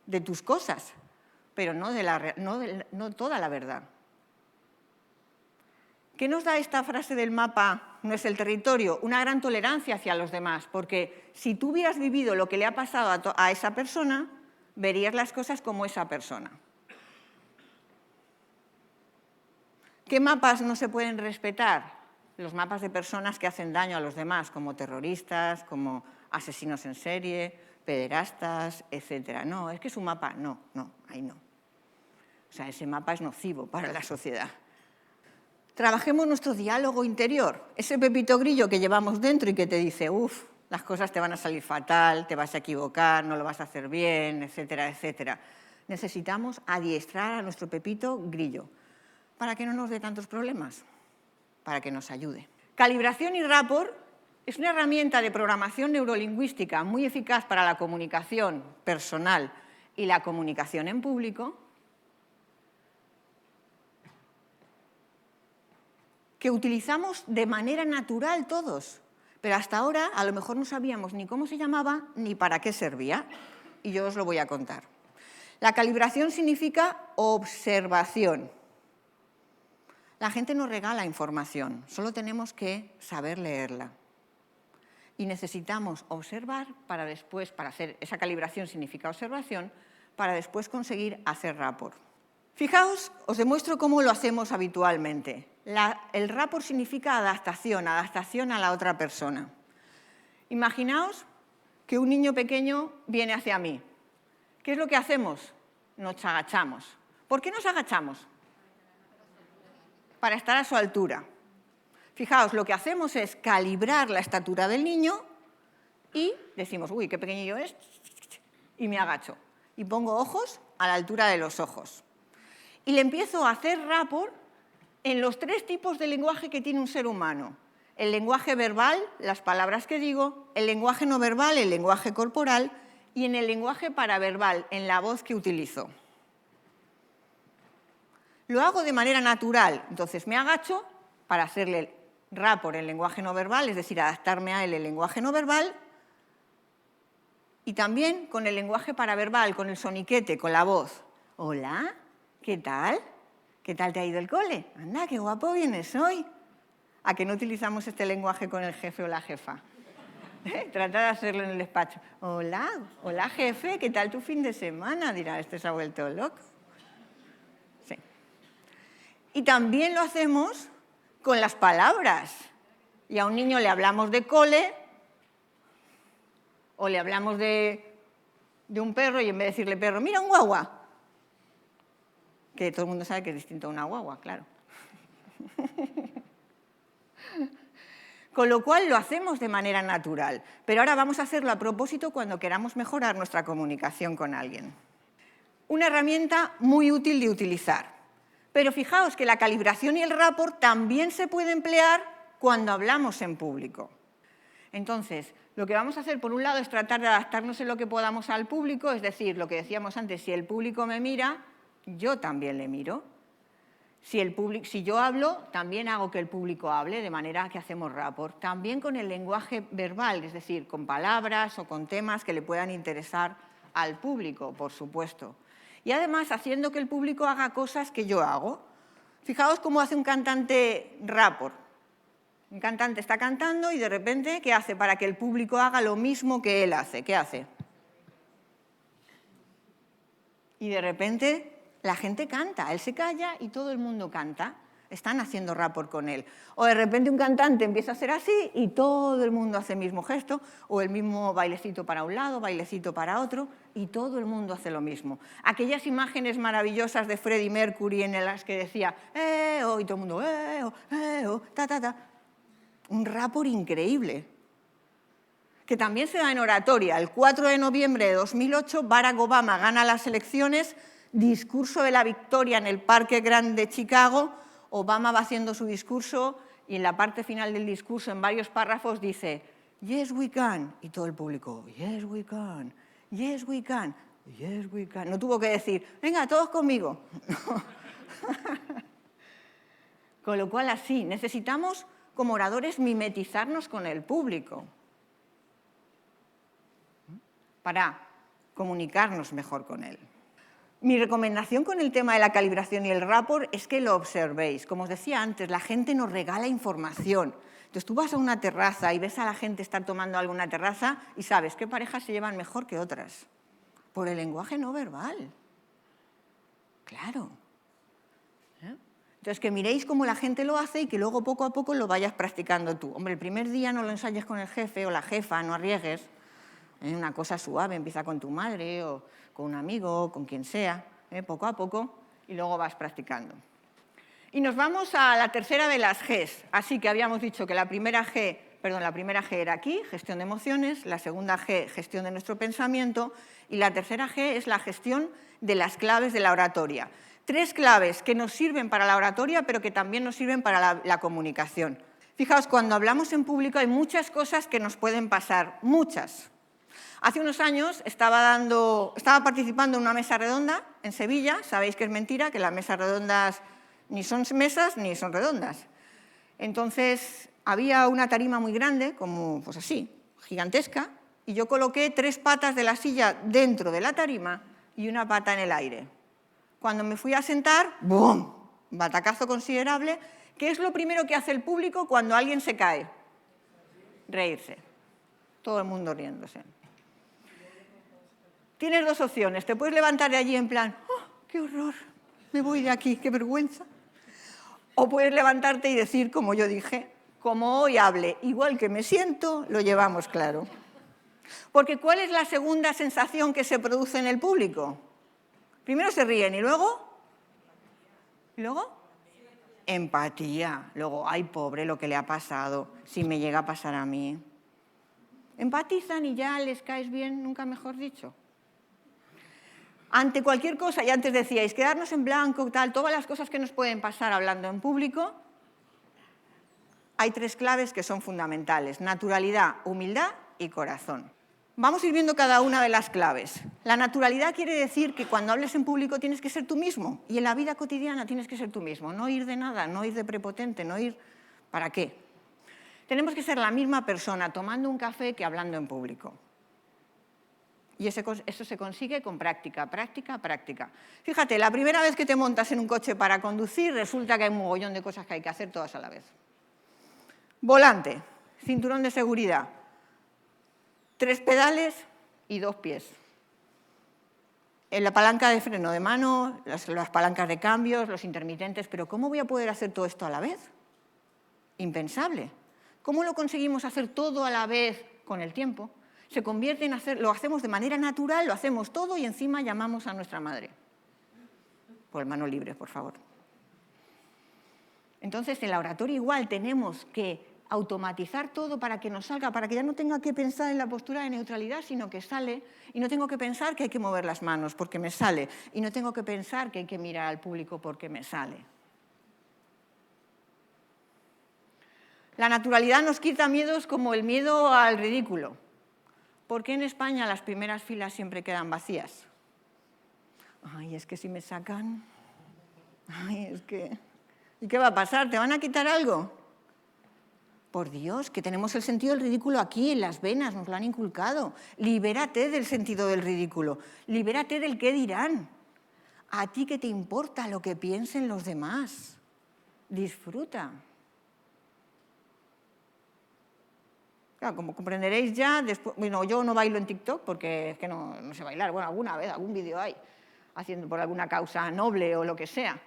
de tus cosas, pero no toda la verdad. ¿Qué nos da esta frase del mapa no es el territorio? Una gran tolerancia hacia los demás, porque si tú hubieras vivido lo que le ha pasado a esa persona, verías las cosas como esa persona. ¿Qué mapas no se pueden respetar? Los mapas de personas que hacen daño a los demás, como terroristas, como asesinos en serie, pederastas, etc. No, es que es un mapa. No, ahí no. O sea, ese mapa es nocivo para la sociedad. Trabajemos nuestro diálogo interior, ese Pepito Grillo que llevamos dentro y que te dice, uff, las cosas te van a salir fatal, te vas a equivocar, no lo vas a hacer bien, etcétera, etcétera. Necesitamos adiestrar a nuestro Pepito Grillo para que no nos dé tantos problemas, para que nos ayude. Calibración y rapport es una herramienta de programación neurolingüística muy eficaz para la comunicación personal y la comunicación en público, que utilizamos de manera natural todos, pero hasta ahora a lo mejor no sabíamos ni cómo se llamaba ni para qué servía, y yo os lo voy a contar. La calibración significa observación. La gente nos regala información, solo tenemos que saber leerla. Y necesitamos observar para después, para hacer esa calibración significa observación, para después conseguir hacer rapport. Fijaos, os demuestro cómo lo hacemos habitualmente. El rapport significa adaptación a la otra persona. Imaginaos que un niño pequeño viene hacia mí. ¿Qué es lo que hacemos? Nos agachamos. ¿Por qué nos agachamos? Para estar a su altura. Fijaos, lo que hacemos es calibrar la estatura del niño y decimos, uy, qué pequeñillo es, y me agacho. Y pongo ojos a la altura de los ojos. Y le empiezo a hacer rapport en los 3 tipos de lenguaje que tiene un ser humano. El lenguaje verbal, las palabras que digo, el lenguaje no verbal, el lenguaje corporal, y en el lenguaje paraverbal, en la voz que utilizo. Lo hago de manera natural, entonces me agacho para hacerle rapport en lenguaje no verbal, es decir, adaptarme a él en lenguaje no verbal, y también con el lenguaje paraverbal, con el soniquete, con la voz. Hola, ¿qué tal? ¿Qué tal te ha ido el cole? Anda, qué guapo vienes hoy. ¿A que no utilizamos este lenguaje con el jefe o la jefa? Trata de hacerlo en el despacho. Hola, hola jefe, ¿qué tal tu fin de semana? Dirá, este se ha vuelto loco. Sí. Y también lo hacemos con las palabras. Y a un niño le hablamos de cole o le hablamos de un perro y en vez de decirle perro, mira un guagua. Que todo el mundo sabe que es distinto a una guagua, claro. Con lo cual lo hacemos de manera natural. Pero ahora vamos a hacerlo a propósito cuando queramos mejorar nuestra comunicación con alguien. Una herramienta muy útil de utilizar. Pero fijaos que la calibración y el rapport también se puede emplear cuando hablamos en público. Entonces, lo que vamos a hacer, por un lado, es tratar de adaptarnos en lo que podamos al público, es decir, lo que decíamos antes, si el público me mira, yo también le miro. Si yo hablo, también hago que el público hable, de manera que hacemos rapport. También con el lenguaje verbal, es decir, con palabras o con temas que le puedan interesar al público, por supuesto. Y además haciendo que el público haga cosas que yo hago. Fijaos cómo hace un cantante rapport. Un cantante está cantando y de repente, ¿qué hace para que el público haga lo mismo que él hace? ¿Qué hace? Y de repente la gente canta, él se calla y todo el mundo canta. Están haciendo rapport con él. O de repente un cantante empieza a hacer así y todo el mundo hace el mismo gesto, o el mismo bailecito para un lado, bailecito para otro, y todo el mundo hace lo mismo. Aquellas imágenes maravillosas de Freddie Mercury en las que decía oh, y todo el mundo oh, ta, ta, ta. Un rapport increíble. Que también se da en oratoria. El 4 de noviembre de 2008, Barack Obama gana las elecciones, discurso de la victoria en el Parque Grande de Chicago. Obama va haciendo su discurso y en la parte final del discurso, en varios párrafos, dice «Yes, we can». Y todo el público «Yes, we can, yes, we can, yes, we can». No tuvo que decir «Venga, todos conmigo». Con lo cual, así, necesitamos, como oradores, mimetizarnos con el público para comunicarnos mejor con él. Mi recomendación con el tema de la calibración y el rapport es que lo observéis. Como os decía antes, la gente nos regala información. Entonces tú vas a una terraza y ves a la gente estar tomando algo en una terraza y sabes qué parejas se llevan mejor que otras. Por el lenguaje no verbal. Claro. Entonces que miréis cómo la gente lo hace y que luego poco a poco lo vayas practicando tú. Hombre, el primer día no lo ensayes con el jefe o la jefa, no arriesgues. Una cosa suave, empieza con tu madre o con un amigo o con quien sea, poco a poco, y luego vas practicando. Y nos vamos a la tercera de las Gs. Así que habíamos dicho que la primera G era aquí, gestión de emociones, la segunda G, gestión de nuestro pensamiento, y la tercera G es la gestión de las claves de la oratoria. 3 claves que nos sirven para la oratoria, pero que también nos sirven para la comunicación. Fijaos, cuando hablamos en público hay muchas cosas que nos pueden pasar, muchas. Hace unos años estaba participando en una mesa redonda en Sevilla. Sabéis que es mentira, que las mesas redondas ni son mesas ni son redondas. Entonces, había una tarima muy grande, como pues así, gigantesca, y yo coloqué 3 patas de la silla dentro de la tarima y una pata en el aire. Cuando me fui a sentar, ¡bum!, batacazo considerable. ¿Qué es lo primero que hace el público cuando alguien se cae? Reírse. Todo el mundo riéndose. Tienes 2 opciones. Te puedes levantar de allí en plan, ¡oh, qué horror! Me voy de aquí, qué vergüenza. O puedes levantarte y decir, como yo dije, como hoy hable, igual que me siento, lo llevamos claro. Porque ¿cuál es la segunda sensación que se produce en el público? Primero se ríen y luego... ¿Y luego? Empatía. Luego, ay, pobre, lo que le ha pasado, si me llega a pasar a mí. Empatizan y ya les caes bien, nunca mejor dicho. Ante cualquier cosa, y antes decíais, quedarnos en blanco, tal, todas las cosas que nos pueden pasar hablando en público, hay 3 claves que son fundamentales: naturalidad, humildad y corazón. Vamos a ir viendo cada una de las claves. La naturalidad quiere decir que cuando hables en público tienes que ser tú mismo, y en la vida cotidiana tienes que ser tú mismo, no ir de nada, no ir de prepotente, no ir... ¿Para qué? Tenemos que ser la misma persona tomando un café que hablando en público. Y eso se consigue con práctica, práctica, práctica. Fíjate, la primera vez que te montas en un coche para conducir, resulta que hay un mogollón de cosas que hay que hacer todas a la vez. Volante, cinturón de seguridad, 3 pedales y 2 pies. En la palanca de freno de mano, las palancas de cambios, los intermitentes. ¿Pero cómo voy a poder hacer todo esto a la vez? Impensable. ¿Cómo lo conseguimos hacer todo a la vez con el tiempo? Se convierte en lo hacemos de manera natural, lo hacemos todo y encima llamamos a nuestra madre. Por mano libre, por favor. Entonces, en la oratoria igual tenemos que automatizar todo para que nos salga, para que ya no tenga que pensar en la postura de neutralidad, sino que sale, y no tengo que pensar que hay que mover las manos porque me sale, y no tengo que pensar que hay que mirar al público porque me sale. La naturalidad nos quita miedos como el miedo al ridículo. ¿Por qué en España las primeras filas siempre quedan vacías? Ay, es que si me sacan... Ay, es que... ¿Y qué va a pasar? ¿Te van a quitar algo? Por Dios, que tenemos el sentido del ridículo aquí, en las venas, nos lo han inculcado. Libérate del sentido del ridículo. Libérate del qué dirán. ¿A ti qué te importa lo que piensen los demás? Disfruta. Claro, como comprenderéis ya, después, bueno, yo no bailo en TikTok porque es que no sé bailar. Bueno, alguna vez, algún vídeo hay, haciendo por alguna causa noble o lo que sea.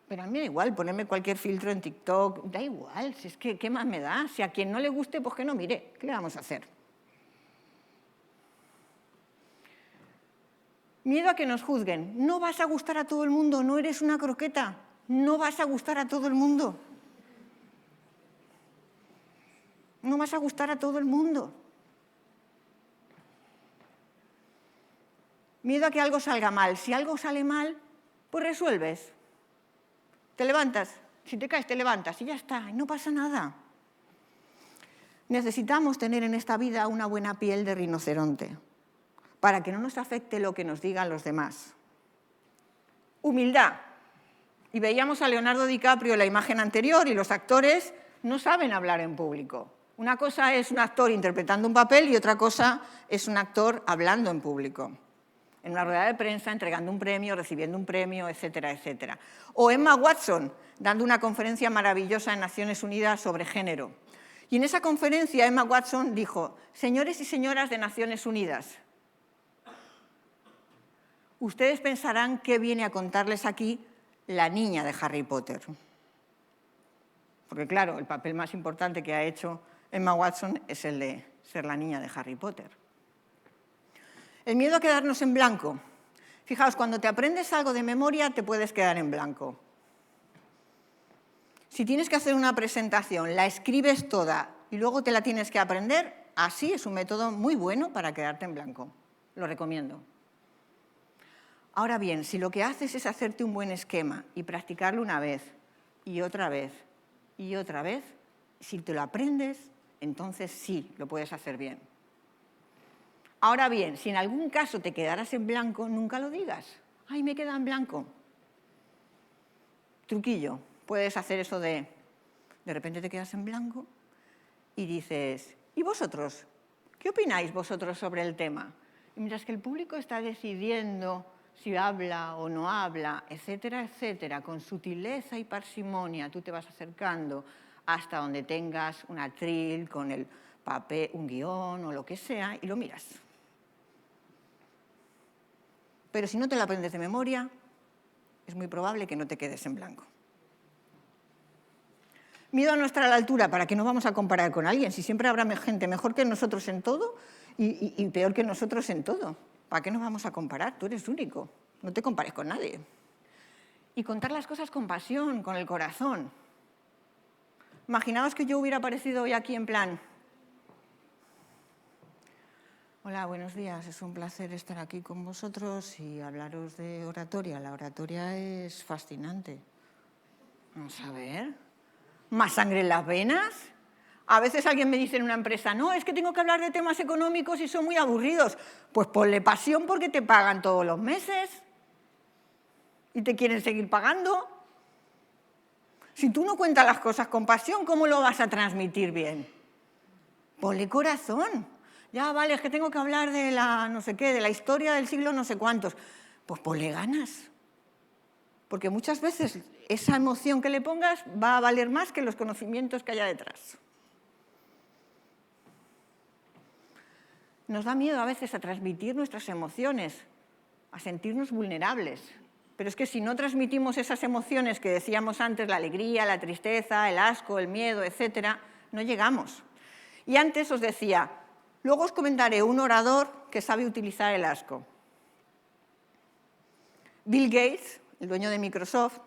Pero a mí me da igual ponerme cualquier filtro en TikTok, da igual, si es que ¿qué más me da? Si a quien no le guste, pues que no mire, ¿qué le vamos a hacer? Miedo a que nos juzguen. No vas a gustar a todo el mundo, no eres una croqueta, no vas a gustar a todo el mundo. No vas a gustar a todo el mundo. Miedo a que algo salga mal. Si algo sale mal, pues resuelves. Te levantas. Si te caes, te levantas y ya está. Y no pasa nada. Necesitamos tener en esta vida una buena piel de rinoceronte para que no nos afecte lo que nos digan los demás. Humildad. Y veíamos a Leonardo DiCaprio en la imagen anterior y los actores no saben hablar en público. Una cosa es un actor interpretando un papel y otra cosa es un actor hablando en público. En una rueda de prensa, entregando un premio, recibiendo un premio, etcétera, etcétera. O Emma Watson, dando una conferencia maravillosa en Naciones Unidas sobre género. Y en esa conferencia Emma Watson dijo: señores y señoras de Naciones Unidas, ustedes pensarán qué viene a contarles aquí la niña de Harry Potter. Porque claro, el papel más importante que ha hecho Emma Watson es el de ser la niña de Harry Potter. El miedo a quedarnos en blanco. Fijaos, cuando te aprendes algo de memoria te puedes quedar en blanco. Si tienes que hacer una presentación, la escribes toda y luego te la tienes que aprender, así es un método muy bueno para quedarte en blanco. Lo recomiendo. Ahora bien, si lo que haces es hacerte un buen esquema y practicarlo una vez y otra vez y otra vez, si te lo aprendes, entonces sí, lo puedes hacer bien. Ahora bien, si en algún caso te quedaras en blanco, nunca lo digas. ¡Ay, me queda en blanco! Truquillo, puedes hacer eso de repente te quedas en blanco y dices, ¿y vosotros? ¿Qué opináis vosotros sobre el tema? Y mientras que el público está decidiendo si habla o no habla, etcétera, etcétera, con sutileza y parsimonia, tú te vas acercando hasta donde tengas un atril con el papel, un guión o lo que sea, y lo miras. Pero si no te lo aprendes de memoria, es muy probable que no te quedes en blanco. Miedo a no estar a la altura, ¿para qué nos vamos a comparar con alguien? Si siempre habrá gente mejor que nosotros en todo y peor que nosotros en todo. ¿Para qué nos vamos a comparar? Tú eres único, no te compares con nadie. Y contar las cosas con pasión, con el corazón. Imaginaos que yo hubiera aparecido hoy aquí en plan: hola, buenos días, es un placer estar aquí con vosotros y hablaros de oratoria. La oratoria es fascinante. Vamos a ver, ¿más sangre en las venas? A veces alguien me dice en una empresa, no, es que tengo que hablar de temas económicos y son muy aburridos. Pues ponle pasión porque te pagan todos los meses y te quieren seguir pagando. Si tú no cuentas las cosas con pasión, ¿cómo lo vas a transmitir bien? Ponle corazón. Ya, vale, es que tengo que hablar de la no sé qué, de la historia del siglo no sé cuántos. Pues ponle ganas. Porque muchas veces esa emoción que le pongas va a valer más que los conocimientos que haya detrás. Nos da miedo a veces a transmitir nuestras emociones, a sentirnos vulnerables. Pero es que si no transmitimos esas emociones que decíamos antes, la alegría, la tristeza, el asco, el miedo, etcétera, no llegamos. Y antes os decía, luego os comentaré un orador que sabe utilizar el asco. Bill Gates, el dueño de Microsoft,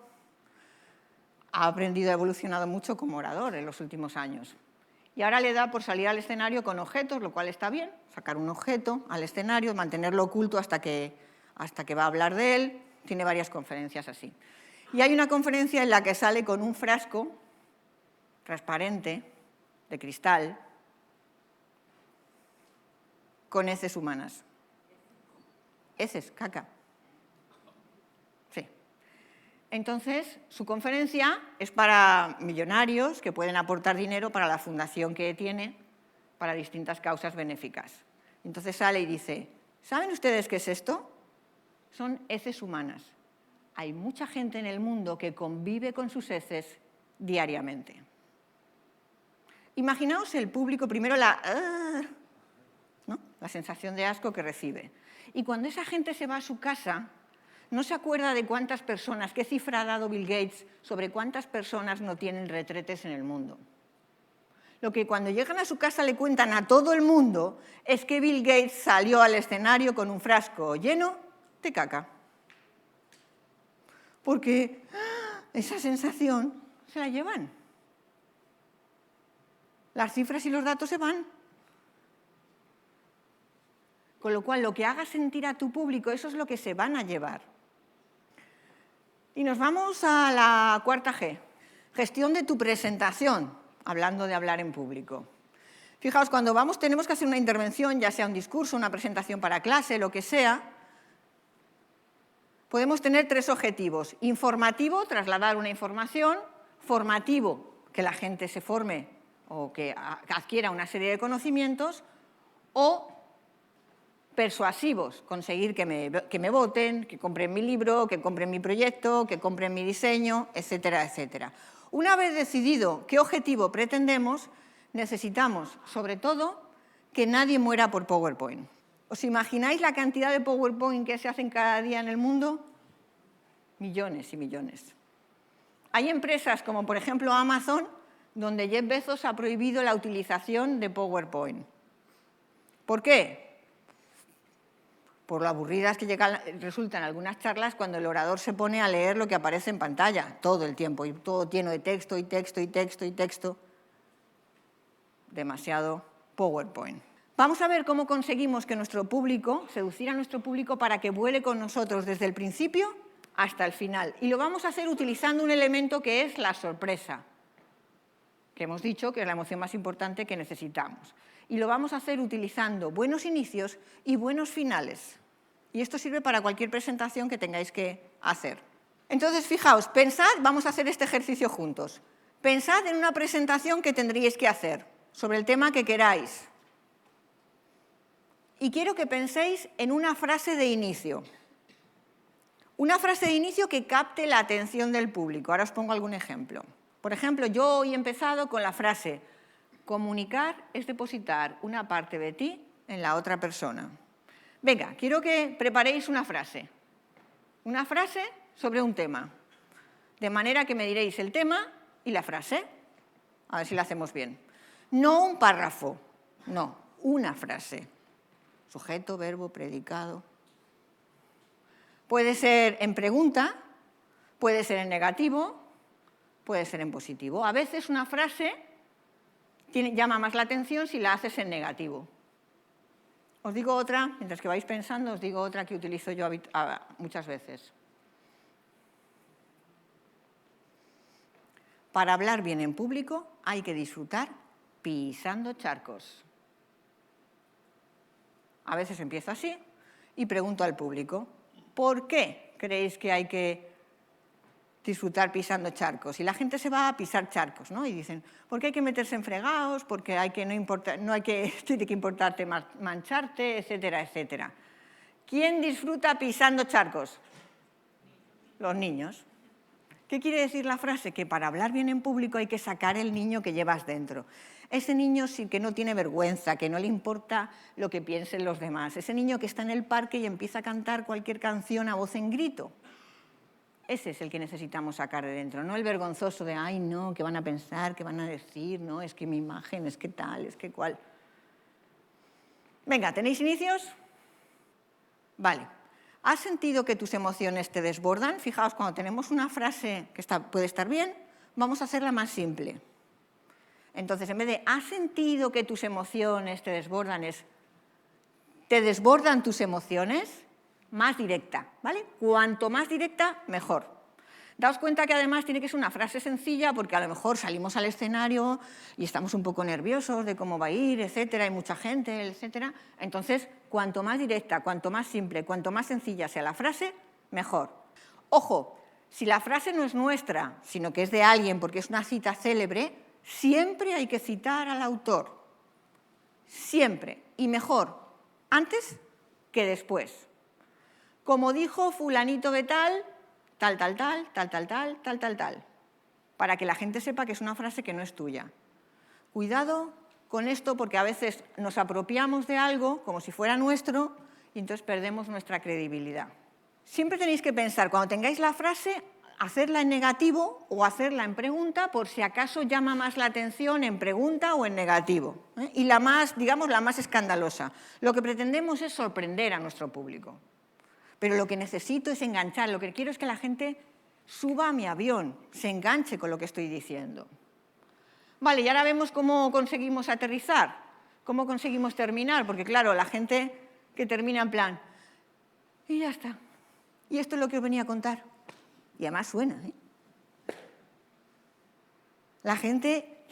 ha aprendido, ha evolucionado mucho como orador en los últimos años. Y ahora le da por salir al escenario con objetos, lo cual está bien, sacar un objeto al escenario, mantenerlo oculto hasta que va a hablar de él. Tiene varias conferencias así. Y hay una conferencia en la que sale con un frasco transparente, de cristal, con heces humanas. Heces, caca. Sí. Entonces, su conferencia es para millonarios que pueden aportar dinero para la fundación que tiene para distintas causas benéficas. Entonces sale y dice, ¿saben ustedes qué es esto? Son heces humanas. Hay mucha gente en el mundo que convive con sus heces diariamente. Imaginaos el público, primero la sensación de asco que recibe. Y cuando esa gente se va a su casa, no se acuerda de cuántas personas, qué cifra ha dado Bill Gates sobre cuántas personas no tienen retretes en el mundo. Lo que cuando llegan a su casa le cuentan a todo el mundo es que Bill Gates salió al escenario con un frasco lleno de caca. Porque esa sensación se la llevan. Las cifras y los datos se van. Con lo cual, lo que hagas sentir a tu público, eso es lo que se van a llevar. Y nos vamos a la cuarta G, gestión de tu presentación, hablando de hablar en público. Fijaos, cuando tenemos que hacer una intervención, ya sea un discurso, una presentación para clase, lo que sea, podemos tener tres objetivos. Informativo, trasladar una información. Formativo, que la gente se forme o que adquiera una serie de conocimientos. O persuasivos, conseguir que me voten, que compren mi libro, que compren mi proyecto, que compren mi diseño, etcétera, etcétera. Una vez decidido qué objetivo pretendemos, necesitamos, sobre todo, que nadie muera por PowerPoint. ¿Os imagináis la cantidad de PowerPoint que se hacen cada día en el mundo? Millones y millones. Hay empresas como, por ejemplo, Amazon, donde Jeff Bezos ha prohibido la utilización de PowerPoint. ¿Por qué? Por lo aburridas que resultan algunas charlas cuando el orador se pone a leer lo que aparece en pantalla todo el tiempo, y todo lleno de texto y texto y texto y texto. Demasiado PowerPoint. Vamos a ver cómo conseguimos que nuestro público, seducir a nuestro público para que vuele con nosotros desde el principio hasta el final. Y lo vamos a hacer utilizando un elemento que es la sorpresa, que hemos dicho que es la emoción más importante que necesitamos. Y lo vamos a hacer utilizando buenos inicios y buenos finales. Y esto sirve para cualquier presentación que tengáis que hacer. Entonces, fijaos, pensad, vamos a hacer este ejercicio juntos. Pensad en una presentación que tendríais que hacer sobre el tema que queráis. Y quiero que penséis en una frase de inicio. Una frase de inicio que capte la atención del público. Ahora os pongo algún ejemplo. Por ejemplo, yo hoy he empezado con la frase: comunicar es depositar una parte de ti en la otra persona. Venga, quiero que preparéis una frase sobre un tema, de manera que me diréis el tema y la frase. A ver si la hacemos bien. No un párrafo, no, una frase. Sujeto, verbo, predicado. Puede ser en pregunta, puede ser en negativo, puede ser en positivo. A veces una frase llama más la atención si la haces en negativo. Os digo otra, mientras que vais pensando, os digo otra que utilizo yo muchas veces. Para hablar bien en público hay que disfrutar pisando charcos. A veces empiezo así y pregunto al público: ¿por qué creéis que hay que disfrutar pisando charcos? Y la gente se va a pisar charcos, ¿no? Y dicen: porque hay que meterse en fregados, porque tiene que importarte mancharte, etcétera, etcétera. ¿Quién disfruta pisando charcos? Los niños. ¿Qué quiere decir la frase? Que para hablar bien en público hay que sacar el niño que llevas dentro. Ese niño que no tiene vergüenza, que no le importa lo que piensen los demás. Ese niño que está en el parque y empieza a cantar cualquier canción a voz en grito. Ese es el que necesitamos sacar de dentro, no el vergonzoso de: ay, no, ¿qué van a pensar? ¿Qué van a decir? No, es que mi imagen, es que tal, es que cual. Venga, ¿tenéis inicios? Vale. ¿Has sentido que tus emociones te desbordan? Fijaos, cuando tenemos una frase que puede estar bien, vamos a hacerla más simple. Entonces, en vez de ¿has sentido que tus emociones te desbordan? Es ¿te desbordan tus emociones? Más directa, ¿vale? Cuanto más directa, mejor. Daos cuenta que además tiene que ser una frase sencilla, porque a lo mejor salimos al escenario y estamos un poco nerviosos de cómo va a ir, etcétera, hay mucha gente, etcétera. Entonces, cuanto más directa, cuanto más simple, cuanto más sencilla sea la frase, mejor. Ojo, si la frase no es nuestra, sino que es de alguien porque es una cita célebre, siempre hay que citar al autor. Siempre. Y mejor, antes que después. Como dijo fulanito de tal, tal, tal, tal, tal, tal, tal, tal, tal, tal, para que la gente sepa que es una frase que no es tuya. Cuidado con esto, porque a veces nos apropiamos de algo como si fuera nuestro y entonces perdemos nuestra credibilidad. Siempre tenéis que pensar, cuando tengáis la frase, hacerla en negativo o hacerla en pregunta, por si acaso llama más la atención en pregunta o en negativo. Y la más, digamos, la más escandalosa. Lo que pretendemos es sorprender a nuestro público. Pero lo que necesito es enganchar, lo que quiero es que la gente suba a mi avión, se enganche con lo que estoy diciendo. Vale, y ahora vemos cómo conseguimos aterrizar, cómo conseguimos terminar, porque claro, la gente que termina en plan, y ya está. Y esto es lo que os venía a contar. Y además suena, ¿eh? La gente,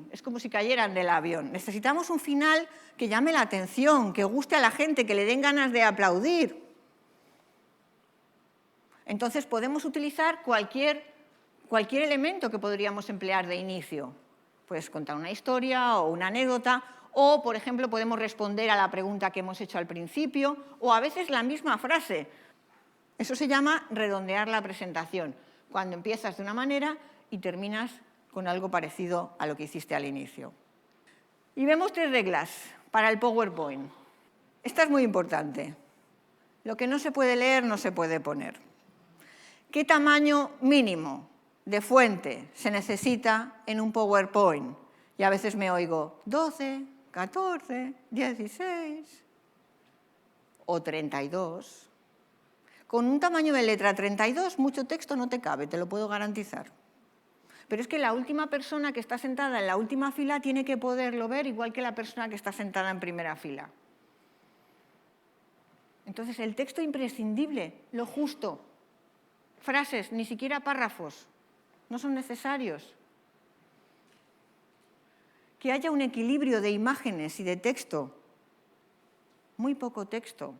es como si cayeran del avión. Necesitamos un final que llame la atención, que guste a la gente, que le den ganas de aplaudir. Entonces podemos utilizar cualquier elemento que podríamos emplear de inicio. Puedes contar una historia o una anécdota, o, por ejemplo, podemos responder a la pregunta que hemos hecho al principio, o a veces la misma frase. Eso se llama redondear la presentación, cuando empiezas de una manera y terminas con algo parecido a lo que hiciste al inicio. Y vemos 3 reglas para el PowerPoint. Esta es muy importante. Lo que no se puede leer no se puede poner. ¿Qué tamaño mínimo de fuente se necesita en un PowerPoint? Y a veces me oigo 12, 14, 16 o 32. Con un tamaño de letra 32, mucho texto no te cabe, te lo puedo garantizar. Pero es que la última persona que está sentada en la última fila tiene que poderlo ver igual que la persona que está sentada en primera fila. Entonces, el texto imprescindible, lo justo. Frases, ni siquiera párrafos, no son necesarios. Que haya un equilibrio de imágenes y de texto. Muy poco texto.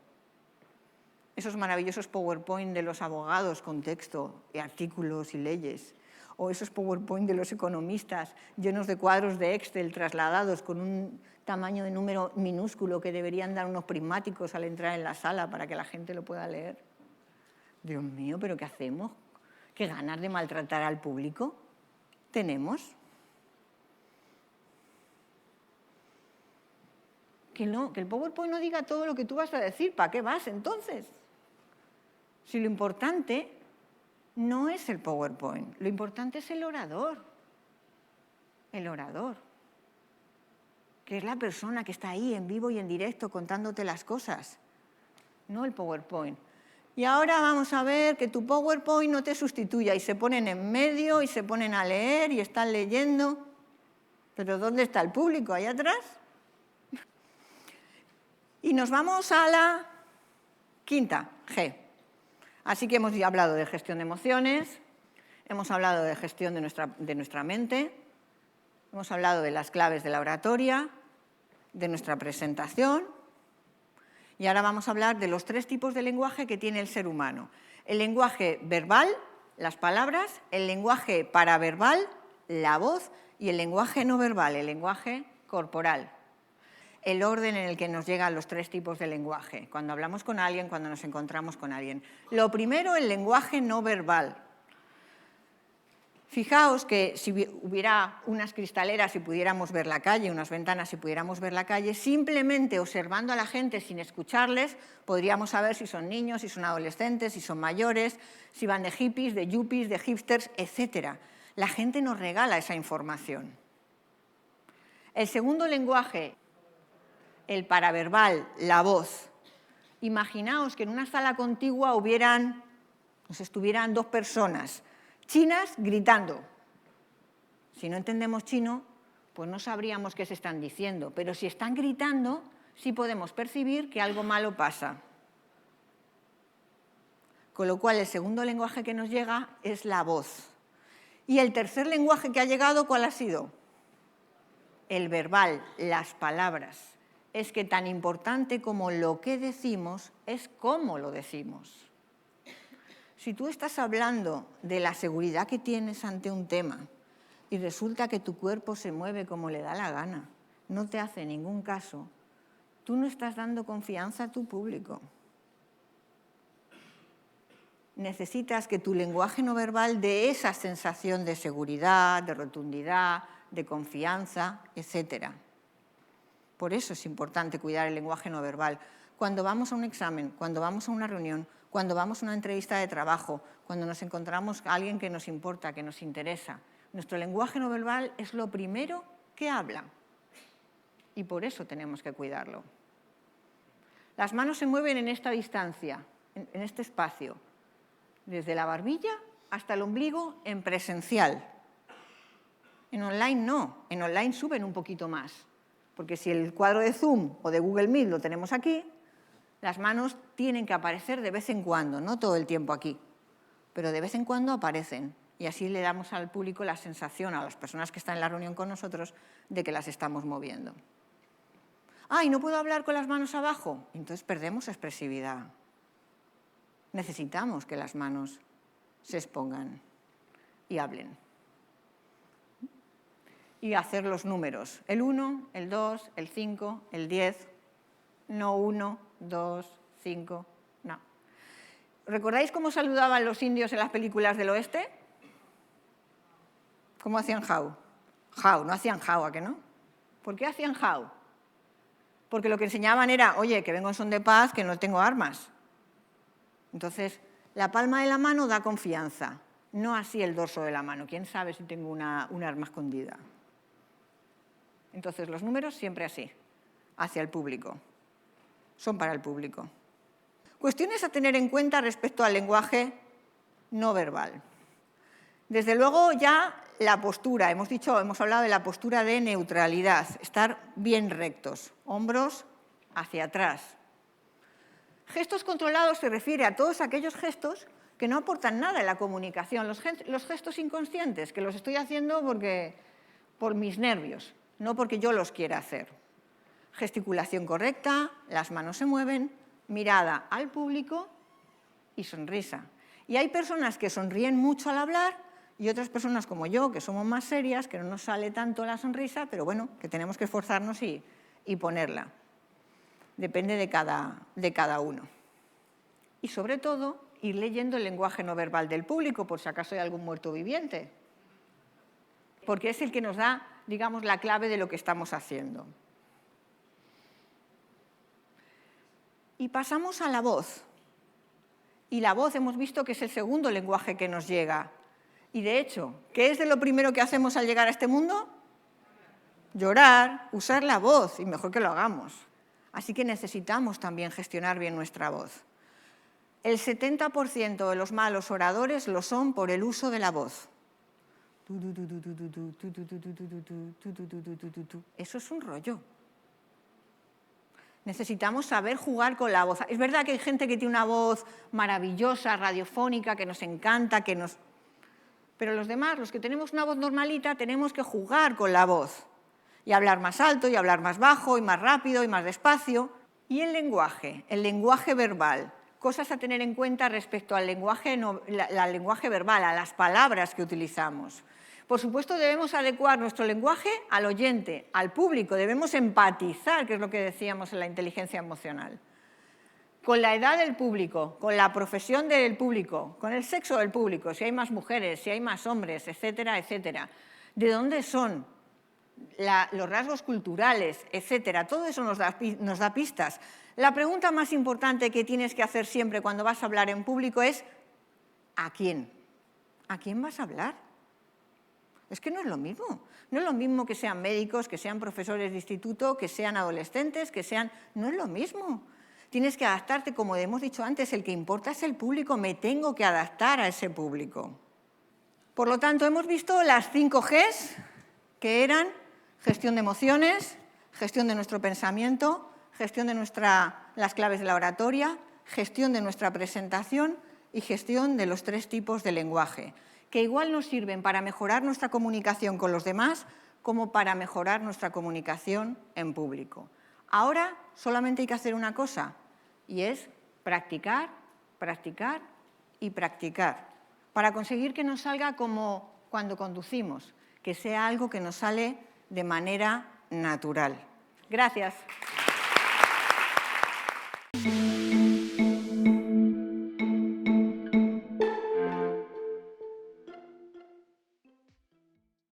Esos maravillosos PowerPoint de los abogados con texto y artículos y leyes. O esos PowerPoint de los economistas llenos de cuadros de Excel trasladados con un tamaño de número minúsculo que deberían dar unos prismáticos al entrar en la sala para que la gente lo pueda leer. Dios mío, ¿pero qué hacemos? ¿Qué ganas de maltratar al público tenemos? Que el PowerPoint no diga todo lo que tú vas a decir. ¿Para qué vas entonces? Si lo importante no es el PowerPoint, lo importante es el orador. El orador, que es la persona que está ahí en vivo y en directo contándote las cosas, no el PowerPoint. Y ahora vamos a ver que tu PowerPoint no te sustituya y se ponen en medio y se ponen a leer y están leyendo. ¿Pero dónde está el público? ¿Ahí atrás? Y nos vamos a la quinta, G. Así que hemos ya hablado de gestión de emociones, hemos hablado de gestión de nuestra mente, hemos hablado de las claves de la oratoria, de nuestra presentación, y ahora vamos a hablar de los 3 tipos de lenguaje que tiene el ser humano. El lenguaje verbal, las palabras, el lenguaje paraverbal, la voz, y el lenguaje no verbal, el lenguaje corporal. El orden en el que nos llegan los 3 tipos de lenguaje, cuando hablamos con alguien, cuando nos encontramos con alguien. Lo primero, el lenguaje no verbal. Fijaos que si hubiera unas cristaleras y pudiéramos ver la calle, unas ventanas y pudiéramos ver la calle, simplemente observando a la gente sin escucharles, podríamos saber si son niños, si son adolescentes, si son mayores, si van de hippies, de yuppies, de hipsters, etc. La gente nos regala esa información. El segundo lenguaje, el paraverbal, la voz. Imaginaos que en una sala contigua estuvieran 2 personas chinas gritando. Si no entendemos chino, pues no sabríamos qué se están diciendo, pero si están gritando, sí podemos percibir que algo malo pasa. Con lo cual, el segundo lenguaje que nos llega es la voz. Y el tercer lenguaje que ha llegado, ¿cuál ha sido? El verbal, las palabras. Es que tan importante como lo que decimos es cómo lo decimos. Si tú estás hablando de la seguridad que tienes ante un tema y resulta que tu cuerpo se mueve como le da la gana, no te hace ningún caso, tú no estás dando confianza a tu público. Necesitas que tu lenguaje no verbal dé esa sensación de seguridad, de rotundidad, de confianza, etc. Por eso es importante cuidar el lenguaje no verbal. Cuando vamos a un examen, cuando vamos a una reunión, cuando vamos a una entrevista de trabajo, cuando nos encontramos a alguien que nos importa, que nos interesa, nuestro lenguaje no verbal es lo primero que habla. Y por eso tenemos que cuidarlo. Las manos se mueven en esta distancia, en este espacio, desde la barbilla hasta el ombligo en presencial. En online no, en online suben un poquito más. Porque si el cuadro de Zoom o de Google Meet lo tenemos aquí, las manos tienen que aparecer de vez en cuando, no todo el tiempo aquí, pero de vez en cuando aparecen. Y así le damos al público la sensación, a las personas que están en la reunión con nosotros, de que las estamos moviendo. ¿Y no puedo hablar con las manos abajo? Entonces perdemos expresividad. Necesitamos que las manos se expongan y hablen. Y hacer los números, el 1, el 2, el 5, el 10, no 1, 2, 5, no. ¿Recordáis cómo saludaban los indios en las películas del oeste? ¿Cómo hacían how? How, no hacían how, ¿a que no? ¿Por qué hacían how? Porque lo que enseñaban era, oye, que vengo en son de paz, que no tengo armas. Entonces, la palma de la mano da confianza, no así el dorso de la mano. ¿Quién sabe si tengo un arma escondida? Entonces, los números siempre así. hacia el público, son para el público. Cuestiones a tener en cuenta respecto al lenguaje no verbal. Desde luego ya la postura, hemos hablado de la postura de neutralidad, estar bien rectos, hombros hacia atrás. Gestos controlados se refiere a todos aquellos gestos que no aportan nada en la comunicación, los gestos inconscientes, que los estoy haciendo por mis nervios, no porque yo los quiera hacer. Gesticulación correcta, las manos se mueven, mirada al público y sonrisa. Y hay personas que sonríen mucho al hablar y otras personas como yo, que somos más serias, que no nos sale tanto la sonrisa, pero bueno, que tenemos que esforzarnos y ponerla. Depende de cada uno. Y sobre todo, ir leyendo el lenguaje no verbal del público, por si acaso hay algún muerto viviente, porque es el que nos da, digamos, la clave de lo que estamos haciendo. Y pasamos a la voz. Y la voz hemos visto que es el segundo lenguaje que nos llega. Y de hecho, ¿qué es de lo primero que hacemos al llegar a este mundo? Llorar, usar la voz, y mejor que lo hagamos. Así que necesitamos también gestionar bien nuestra voz. El 70% de los malos oradores lo son por el uso de la voz. Eso es un rollo. Necesitamos saber jugar con la voz. Es verdad que hay gente que tiene una voz maravillosa, radiofónica, que nos encanta, pero los demás, los que tenemos una voz normalita, tenemos que jugar con la voz. Y hablar más alto, y hablar más bajo, y más rápido, y más despacio. Y el lenguaje verbal. Cosas a tener en cuenta respecto al lenguaje verbal, a las palabras que utilizamos. Por supuesto, debemos adecuar nuestro lenguaje al oyente, al público. Debemos empatizar, que es lo que decíamos en la inteligencia emocional. Con la edad del público, con la profesión del público, con el sexo del público, si hay más mujeres, si hay más hombres, etcétera, etcétera. ¿De dónde son? Los rasgos culturales, etcétera. Todo eso nos da pistas. La pregunta más importante que tienes que hacer siempre cuando vas a hablar en público es ¿a quién? ¿A quién vas a hablar? Es que no es lo mismo. No es lo mismo que sean médicos, que sean profesores de instituto, que sean adolescentes, No es lo mismo. Tienes que adaptarte, como hemos dicho antes, el que importa es el público, me tengo que adaptar a ese público. Por lo tanto, hemos visto las 5 Gs, que eran gestión de emociones, gestión de nuestro pensamiento, gestión de las claves de la oratoria, gestión de nuestra presentación y gestión de los 3 tipos de lenguaje, que igual nos sirven para mejorar nuestra comunicación con los demás como para mejorar nuestra comunicación en público. Ahora solamente hay que hacer una cosa, y es practicar, practicar y practicar, para conseguir que nos salga como cuando conducimos, que sea algo que nos sale de manera natural. Gracias.